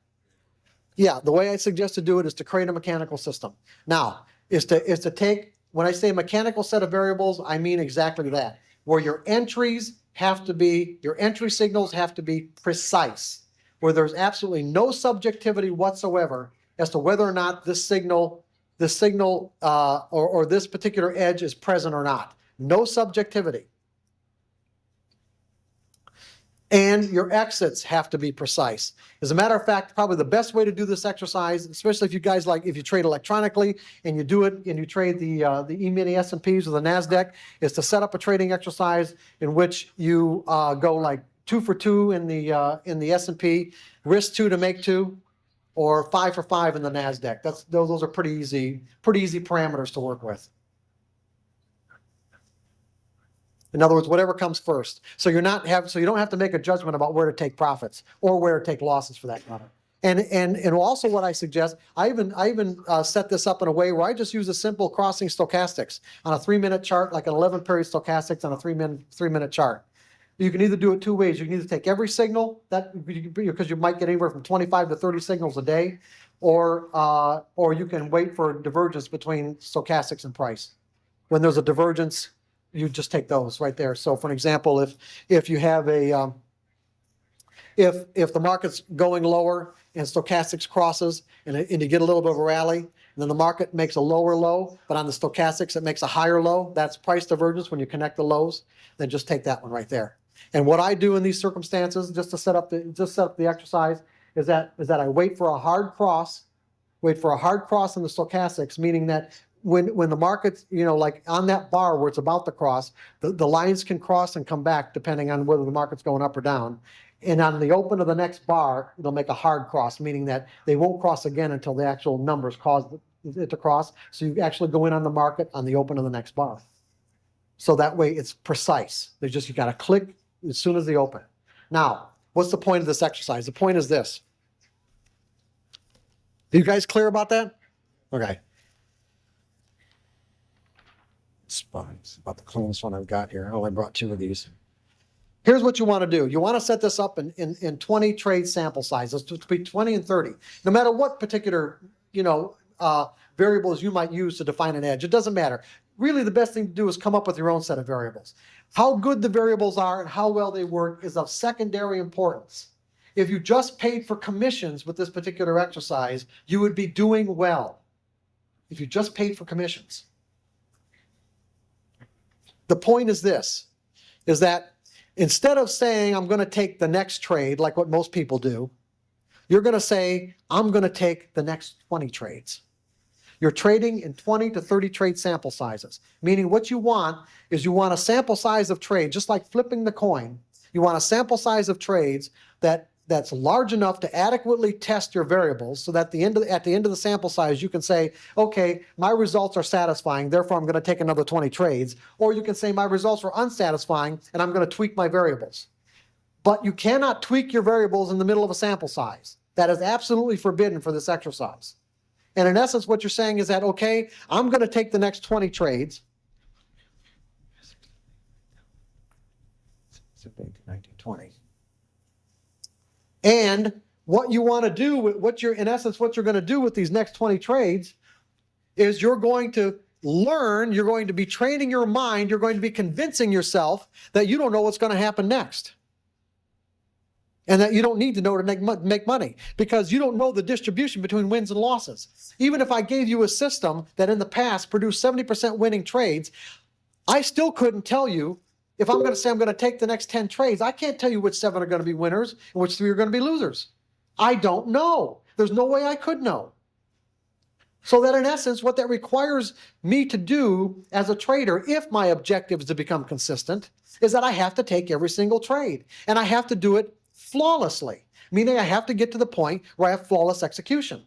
Yeah, the way I suggest to do it is to create a mechanical system. Now, is to take, when I say mechanical set of variables, I mean exactly that. Where your entry signals have to be precise. Where there's absolutely no subjectivity whatsoever as to whether or not this signal or this particular edge is present or not. No subjectivity. And your exits have to be precise. As a matter of fact, probably the best way to do this exercise, especially if you trade electronically and you do it and you trade the E-mini S&Ps or the NASDAQ, is to set up a trading exercise in which you go like 2 for 2 in the S&P, risk 2 to make 2, or 5 for 5 in the NASDAQ. Those are pretty easy parameters to work with. In other words, whatever comes first. So you don't have to make a judgment about where to take profits or where to take losses for that matter. And also what I suggest, I even set this up in a way where I just use a simple crossing stochastics on a 3-minute chart, like an 11-period stochastics on a 3-minute chart. You can either do it two ways. You can either take every signal because you might get anywhere from 25 to 30 signals a day, or you can wait for a divergence between stochastics and price. When there's a divergence, you just take those right there. So for an example, if you have a if the market's going lower and stochastics crosses and you get a little bit of a rally, and then the market makes a lower low, but on the stochastics it makes a higher low, that's price divergence when you connect the lows, then just take that one right there. And what I do in these circumstances, just to set up the exercise, is that I wait for a hard cross in the stochastics, meaning that when the market's, like on that bar where it's about to cross, the lines can cross and come back depending on whether the market's going up or down. And on the open of the next bar, they'll make a hard cross, meaning that they won't cross again until the actual numbers cause it to cross. So you actually go in on the market on the open of the next bar. So that way it's precise. You got to click as soon as they open. Now, what's the point of this exercise? The point is this. Are you guys clear about that? Okay. It's about the cleanest one I've got here. I only brought 2 of these. Here's what you want to do. You want to set this up in 20 trade sample sizes, between 20 and 30. No matter what particular, variables you might use to define an edge, it doesn't matter. Really, the best thing to do is come up with your own set of variables. How good the variables are and how well they work is of secondary importance. If you just paid for commissions with this particular exercise, you would be doing well. If you just paid for commissions. The point is this, is that instead of saying, I'm going to take the next trade, like what most people do, you're going to say, I'm going to take the next 20 trades. You're trading in 20 to 30 trade sample sizes, meaning what you want is you want a sample size of trade, just like flipping the coin. You want a sample size of trades that's large enough to adequately test your variables so that at the end of the sample size, you can say, okay, my results are satisfying, therefore I'm going to take another 20 trades. Or you can say my results are unsatisfying and I'm going to tweak my variables. But you cannot tweak your variables in the middle of a sample size. That is absolutely forbidden for this exercise. And in essence, what you're saying is that, okay, I'm going to take the next 20 trades. 1920. And what you want to do, in essence, what you're going to do with these next 20 trades is you're going to learn, you're going to be training your mind, you're going to be convincing yourself that you don't know what's going to happen next. And that you don't need to know to make money because you don't know the distribution between wins and losses. Even if I gave you a system that in the past produced 70% winning trades, I still couldn't tell you. If I'm going to say I'm going to take the next 10 trades, I can't tell you which 7 are going to be winners and which 3 are going to be losers. I don't know. There's no way I could know. So that in essence, what that requires me to do as a trader, if my objective is to become consistent, is that I have to take every single trade. And I have to do it flawlessly, meaning I have to get to the point where I have flawless execution.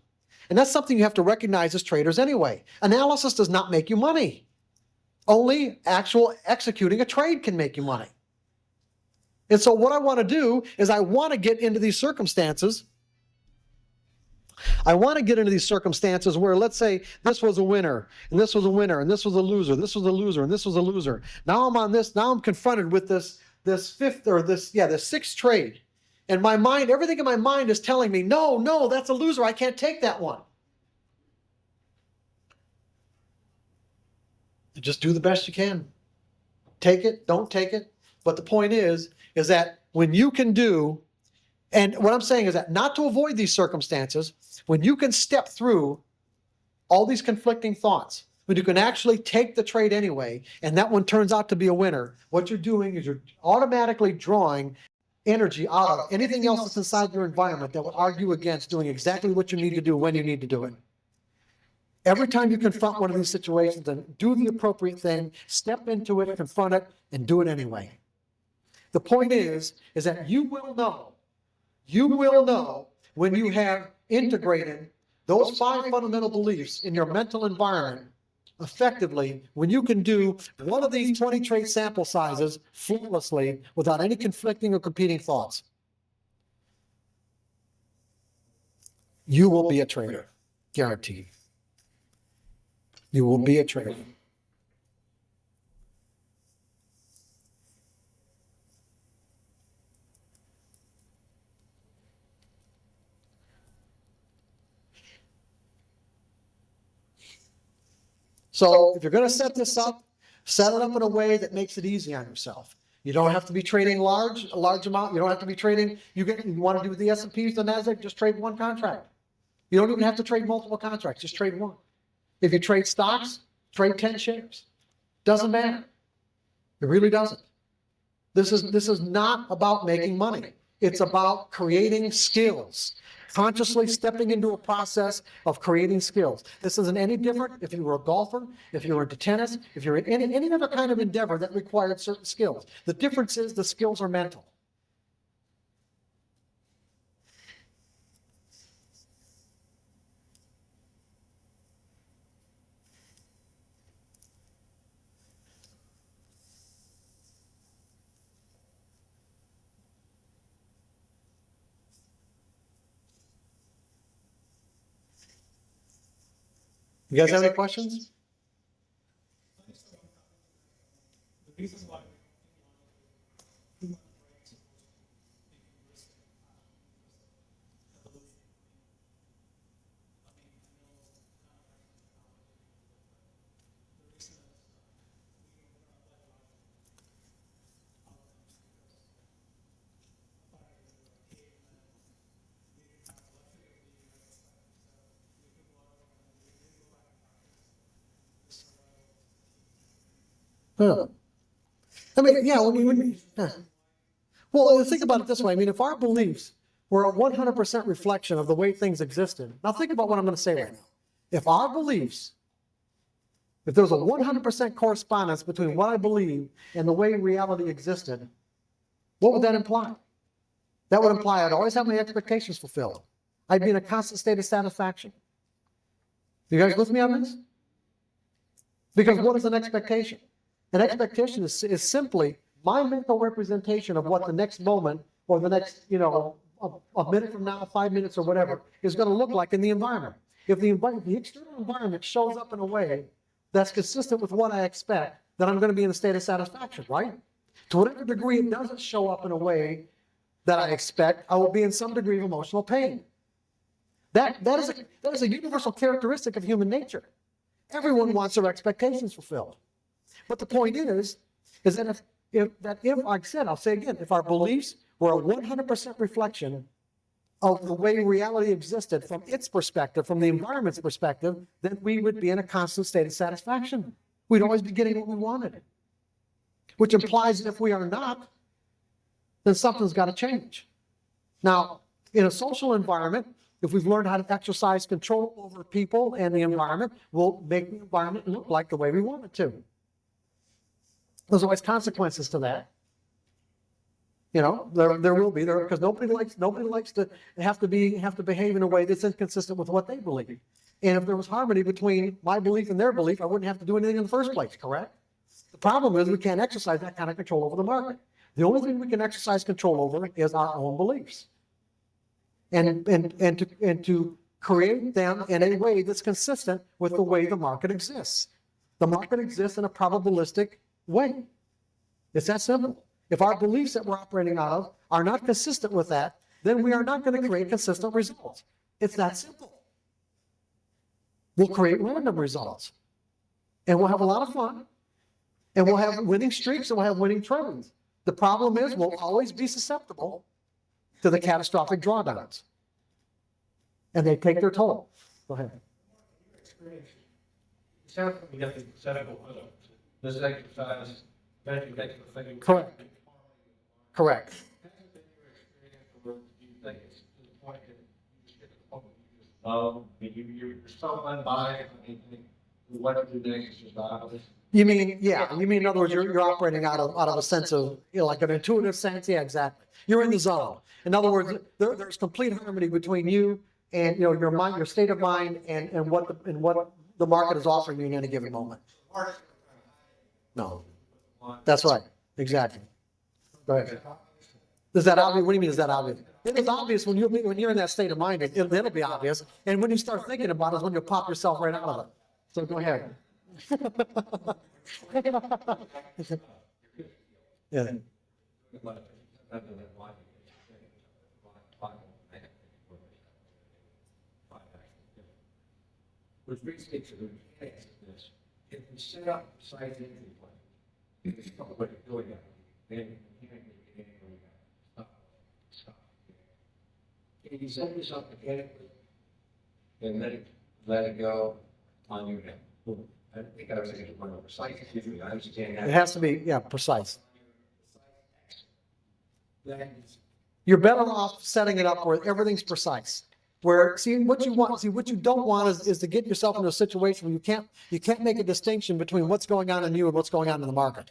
And that's something you have to recognize as traders anyway. Analysis does not make you money. Only actual executing a trade can make you money. And so what I want to do is I want to get into these circumstances. I want to get into these circumstances where, let's say, this was a winner, and this was a winner, and this was a loser, this was a loser, and this was a loser. Now I'm on this, now I'm confronted with this sixth trade. And my mind, everything in my mind is telling me, no, that's a loser. I can't take that one. Just do the best you can. Take it, don't take it. But the point is that when you can do, and what I'm saying is that not to avoid these circumstances, when you can step through all these conflicting thoughts, when you can actually take the trade anyway, and that one turns out to be a winner, what you're doing is you're automatically drawing energy out of anything else that's inside your environment that would argue against doing exactly what you need to do when you need to do it. Every time you confront one of these situations, and do the appropriate thing, step into it, confront it, and do it anyway. The point is that you will know when you have integrated those 5 fundamental beliefs in your mental environment effectively, when you can do one of these 20 trade sample sizes flawlessly without any conflicting or competing thoughts. You will be a trader, guaranteed. You will be a trader. So if you're going to set this up, set it up in a way that makes it easy on yourself. You don't have to be trading a large amount. You don't have to be trading. You want to do the S&Ps, the Nasdaq, just trade one contract. You don't even have to trade multiple contracts. Just trade one. If you trade stocks, trade 10 shares. Doesn't matter. It really doesn't. This is not about making money. It's about creating skills, consciously stepping into a process of creating skills. This isn't any different if you were a golfer, if you were into tennis, if you're in any other kind of endeavor that required certain skills. The difference is the skills are mental. You guys have any questions? Huh. I mean, yeah, well, think about it this way. I mean, if our beliefs were a 100% reflection of the way things existed, now think about what I'm going to say right now. If our beliefs, if there was a 100% correspondence between what I believe and the way reality existed, what would that imply? That would imply I'd always have my expectations fulfilled. I'd be in a constant state of satisfaction. You guys with me on this? Because what is an expectation? An expectation is simply my mental representation of what the next moment or the next, a minute from now, 5 minutes or whatever, is going to look like in the environment. If the external environment shows up in a way that's consistent with what I expect, then I'm going to be in a state of satisfaction, right? To whatever degree it doesn't show up in a way that I expect, I will be in some degree of emotional pain. That is a universal characteristic of human nature. Everyone wants their expectations fulfilled. But the point is that if, like I said, I'll say again, if our beliefs were a 100% reflection of the way reality existed from its perspective, from the environment's perspective, then we would be in a constant state of satisfaction. We'd always be getting what we wanted. Which implies that if we are not, then something's got to change. Now, in a social environment, if we've learned how to exercise control over people and the environment, we'll make the environment look like the way we want it to. There's always consequences to that. There will be because nobody likes to have to behave in a way that's inconsistent with what they believe. And if there was harmony between my belief and their belief, I wouldn't have to do anything in the first place, correct? The problem is we can't exercise that kind of control over the market. The only thing we can exercise control over is our own beliefs. And to create them in a way that's consistent with the way the market exists. The market exists in a probabilistic way. It's that simple. If our beliefs that we're operating out of are not consistent with that, then we are not going to create consistent results. It's that simple. We'll create random results. And we'll have a lot of fun. And we'll have winning streaks and we'll have winning trends. The problem is we'll always be susceptible to the catastrophic drawdowns. And they take their toll. Go ahead. This exercise, correct. Correct. You're so unbiased. What do the exercise? You mean, yeah, you mean in other words, you're operating out of a sense of, like an intuitive sense. Yeah, exactly. You're in the zone. In other words, there's complete harmony between you and your mind, your state of mind, and what the market is offering you in any given moment. No, that's right. Exactly. Go ahead. Is that obvious? What do you mean? Is that obvious? It is obvious when you're in that state of mind. It'll be obvious. And when you start thinking about it, is when you pop yourself right out of it. So go ahead. Yeah. Which brings me to the mechanics of this. if you set up site entry plan, it's not what it's doing, then you can't get anywhere. Stop. If you set this up mechanically, then let it go on your head. I think I was thinking one over site entry, I understand that. It has to be, yeah, precise. Then You're better off setting it up where everything's precise. Where, see, what you don't want is to get yourself into a situation where you can't make a distinction between what's going on in you and what's going on in the market.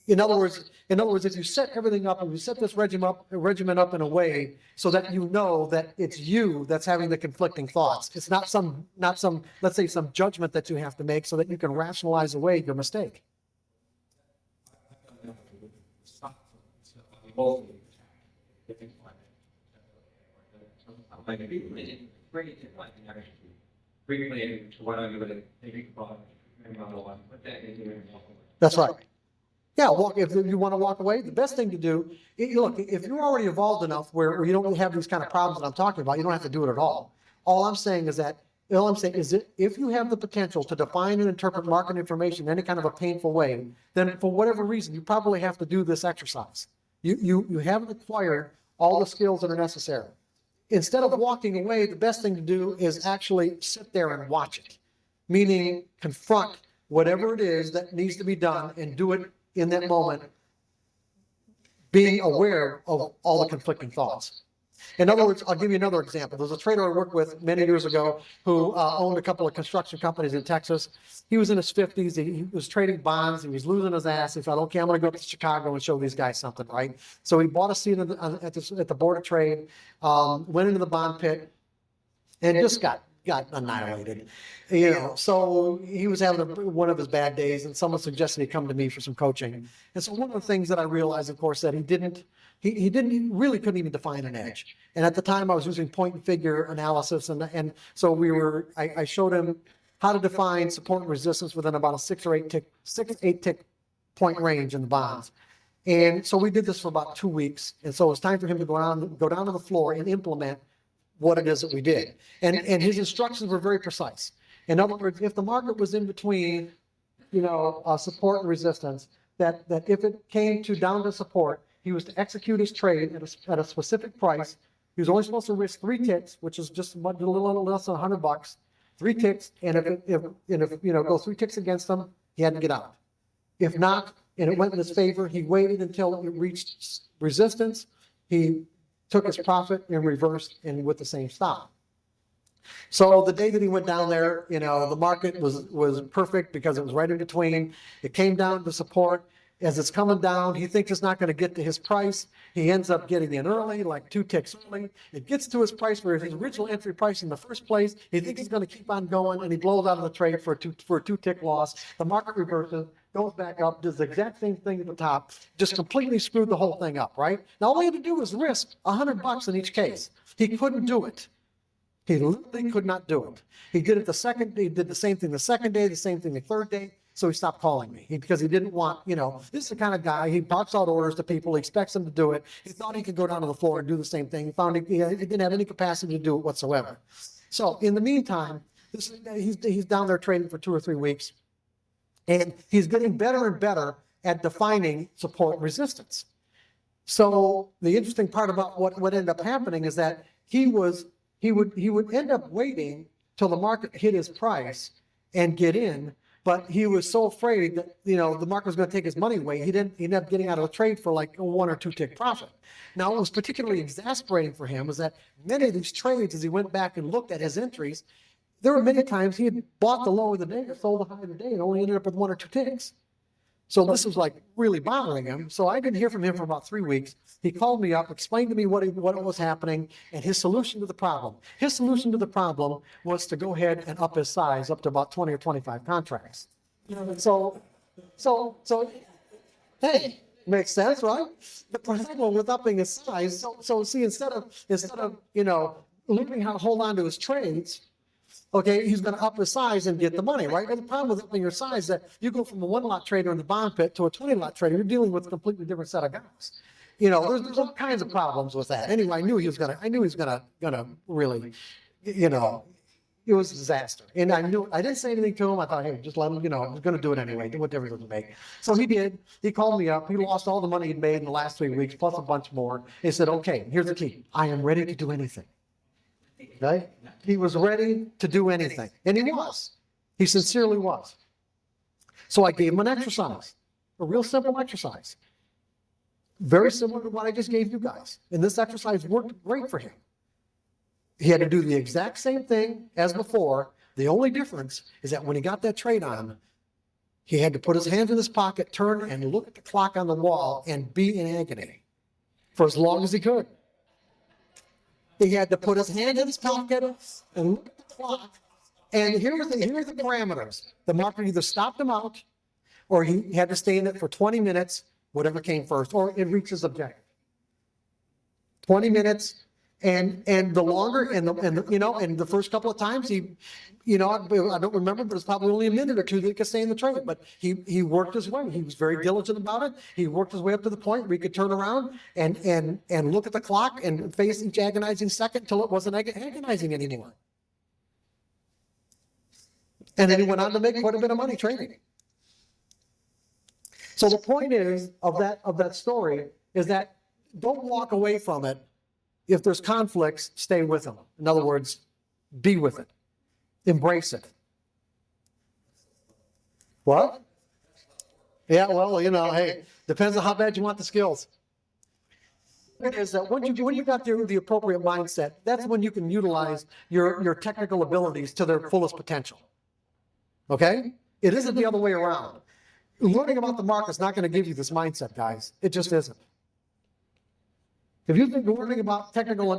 In other words, if you set everything up and you set this regimen up in a way so that you know that it's you that's having the conflicting thoughts. It's not some, let's say, some judgment that you have to make so that you can rationalize away your mistake. That's right. Yeah, if you want to walk away, the best thing to do, look, if you're already evolved enough where you don't have these kind of problems that I'm talking about, you don't have to do it at all. All I'm saying is that if you have the potential to define and interpret market information in any kind of a painful way, then for whatever reason, you probably have to do this exercise. You haven't acquired all the skills that are necessary. Instead of walking away, the best thing to do is actually sit there and watch it, meaning confront whatever it is that needs to be done and do it in that moment, being aware of all the conflicting thoughts. In other words, I'll give you another example. There's a trader I worked with many years ago who owned a couple of construction companies in Texas. He was in his 50s. He was trading bonds. He was losing his ass. He thought, okay, I'm going to go up to Chicago and show these guys something, right? So he bought a seat at the Board of Trade, went into the bond pit, and just got annihilated. So he was having one of his bad days, and someone suggested he come to me for some coaching. And so one of the things that I realized, of course, that he really couldn't even define an edge. And at the time I was using point and figure analysis. And so I showed him how to define support and resistance within about a 6 or 8 tick point range in the bonds. And so we did this for about 2 weeks. And so it was time for him to go down to the floor and implement what it is that we did. And his instructions were very precise. In other words, if the market was in between, support and resistance, that if it came down to support, he was to execute his trade at a specific price. He was only supposed to risk 3 ticks, which is just a little less than $100. 3 ticks, and if go 3 ticks against him, he had to get out. If not, and it went in his favor, he waited until it reached resistance. He took his profit and reversed and with the same stop. So the day that he went down there, the market was perfect because it was right in between. It came down to support. As it's coming down, he thinks it's not going to get to his price. He ends up getting in early, like 2 ticks early. It gets to his price where his original entry price in the first place. He thinks he's going to keep on going, and he blows out of the trade for a 2 tick loss. The market reverses, goes back up, does the exact same thing at the top, just completely screwed the whole thing up, right? Now all he had to do was risk $100 in each case. He couldn't do it. He literally could not do it. He did the same thing the second day, the same thing the third day. So he stopped calling me because he didn't want, this is the kind of guy, he pops out orders to people, he expects them to do it. He thought he could go down to the floor and do the same thing. He found he didn't have any capacity to do it whatsoever. So in the meantime, he's down there trading for 2 or 3 weeks, and he's getting better and better at defining support and resistance. So the interesting part about what ended up happening is that he would end up waiting till the market hit his price and get in. But he was so afraid that, the market was going to take his money away. He ended up getting out of a trade for like a 1 or 2 tick profit. Now, what was particularly exasperating for him was that many of these trades, as he went back and looked at his entries, there were many times he had bought the low of the day or sold the high of the day and only ended up with 1 or 2 ticks. So this was like really bothering him. So I didn't hear from him for about 3 weeks. He called me up, explained to me what was happening and his solution to the problem. His solution to the problem was to go ahead and up his size up to about 20 or 25 contracts. So hey, makes sense, right? The problem with upping his size. So see, instead of learning how to hold on to his trades, okay, he's going to up his size and get the money, right? And the problem with upping your size is that you go from a 1-lot trader in the bond pit to a 20-lot trader. You're dealing with a completely different set of guys. There's all kinds of problems with that. Anyway, I knew he was gonna really, it was a disaster. And I knew, I didn't say anything to him. I thought, hey, just let him, I'm going to do it anyway. Do what difference does it make? So he did. He called me up. He lost all the money he'd made in the last 3 weeks, plus a bunch more. He said, okay, here's the key. I am ready to do anything. Okay? He was ready to do anything. And he was. He sincerely was. So I gave him an exercise, a real simple exercise. Very similar to what I just gave you guys. And this exercise worked great for him. He had to do the exact same thing as before. The only difference is that when he got that trade on, he had to put his hands in his pocket, turn and look at the clock on the wall and be in agony for as long as he could. He had to put his hand in his pocket and look at the clock. And here are the parameters. The marker either stopped him out or he had to stay in it for 20 minutes, whatever came first, or it reached his objective. 20 minutes. And the longer and the first couple of times he, I don't remember, but it's probably only a minute or two that he could stay in the trade. But he worked his way. He was very diligent about it. He worked his way up to the point where he could turn around and look at the clock and face each agonizing second until it wasn't agonizing anymore. And then he went on to make quite a bit of money trading. So the point is of that story is that don't walk away from it. If there's conflicts, stay with them. In other words, be with it. Embrace it. What? Yeah, well, hey, depends on how bad you want the skills. It is that when you got the appropriate mindset, that's when you can utilize your technical abilities to their fullest potential. Okay? It isn't the other way around. Learning about the market's not going to give you this mindset, guys. It just isn't. If you think learning about technical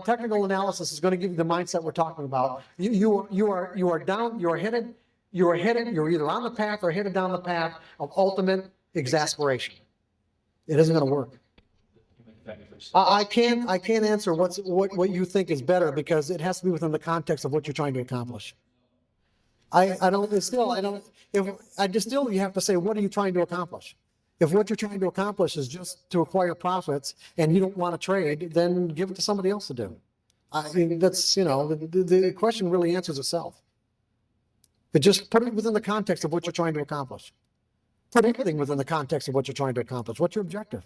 analysis is going to give you the mindset we're talking about, you are down, you're either on the path or headed down the path of ultimate exasperation. It isn't going to work. I can't answer what you think is better because it has to be within the context of what you're trying to accomplish. You have to say, what are you trying to accomplish? If what you're trying to accomplish is just to acquire profits and you don't want to trade, then give it to somebody else to do. I mean, that's, the question really answers itself. But just put it within the context of what you're trying to accomplish. Put everything within the context of what you're trying to accomplish. What's your objective?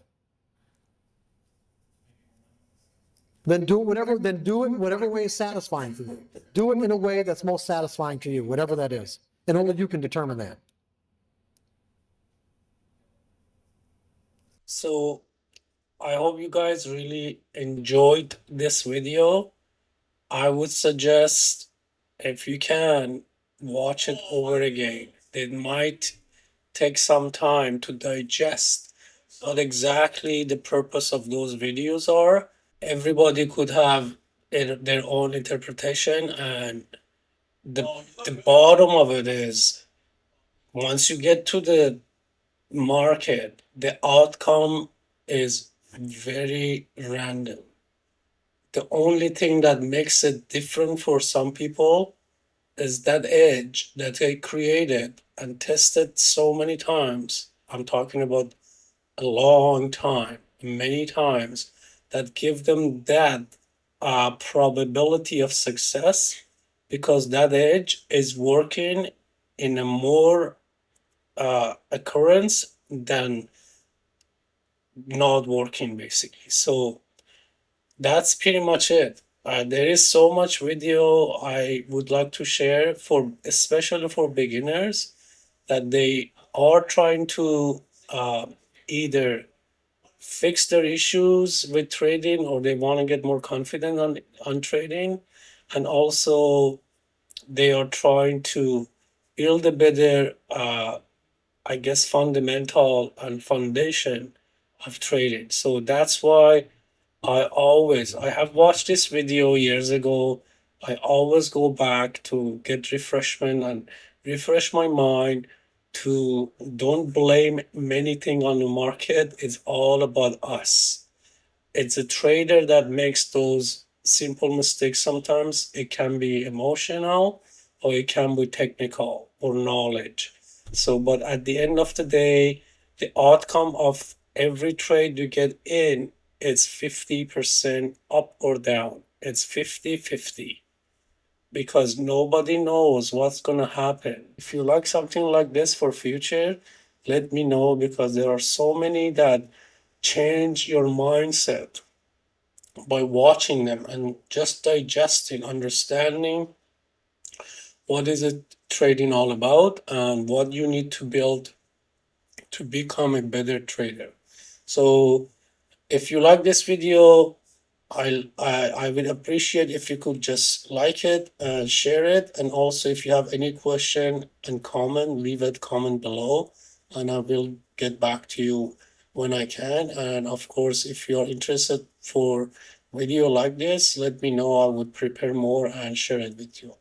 Then do it whatever way is satisfying for you. Do it in a way that's most satisfying to you, whatever that is. And only you can determine that. So I hope you guys really enjoyed this video. I would suggest, if you can, watch it over again. It might take some time to digest what exactly the purpose of those videos are. Everybody could have their own interpretation, and the bottom of it is, once you get to the market, the outcome is very random. The only thing that makes it different for some people is that edge that they created and tested so many times. I'm talking about a long time, many times, that give them that probability of success, because that edge is working in a more occurrence than not working, basically. So that's pretty much it. There is so much video I would like to share, especially for beginners, that they are trying to either fix their issues with trading, or they want to get more confident on trading, and also they are trying to build a better fundamental and foundation of trading. So that's why I have watched this video years ago. I always go back to get refreshment and refresh my mind to don't blame anything on the market. It's all about us. It's a trader that makes those simple mistakes. Sometimes it can be emotional, or it can be technical or knowledge. So, but at the end of the day, the outcome of every trade you get in is 50% up or down. It's 50-50. because nobody knows what's gonna happen. If you like something like this for future, let me know, because there are so many that change your mindset by watching them and just digesting, understanding what is it trading all about and what you need to build to become a better trader. So if you like this video, I would appreciate if you could just like it and share it. And also, if you have any question and comment, leave a comment below, and I will get back to you when I can. And of course, if you are interested for video like this, let me know. I would prepare more and share it with you.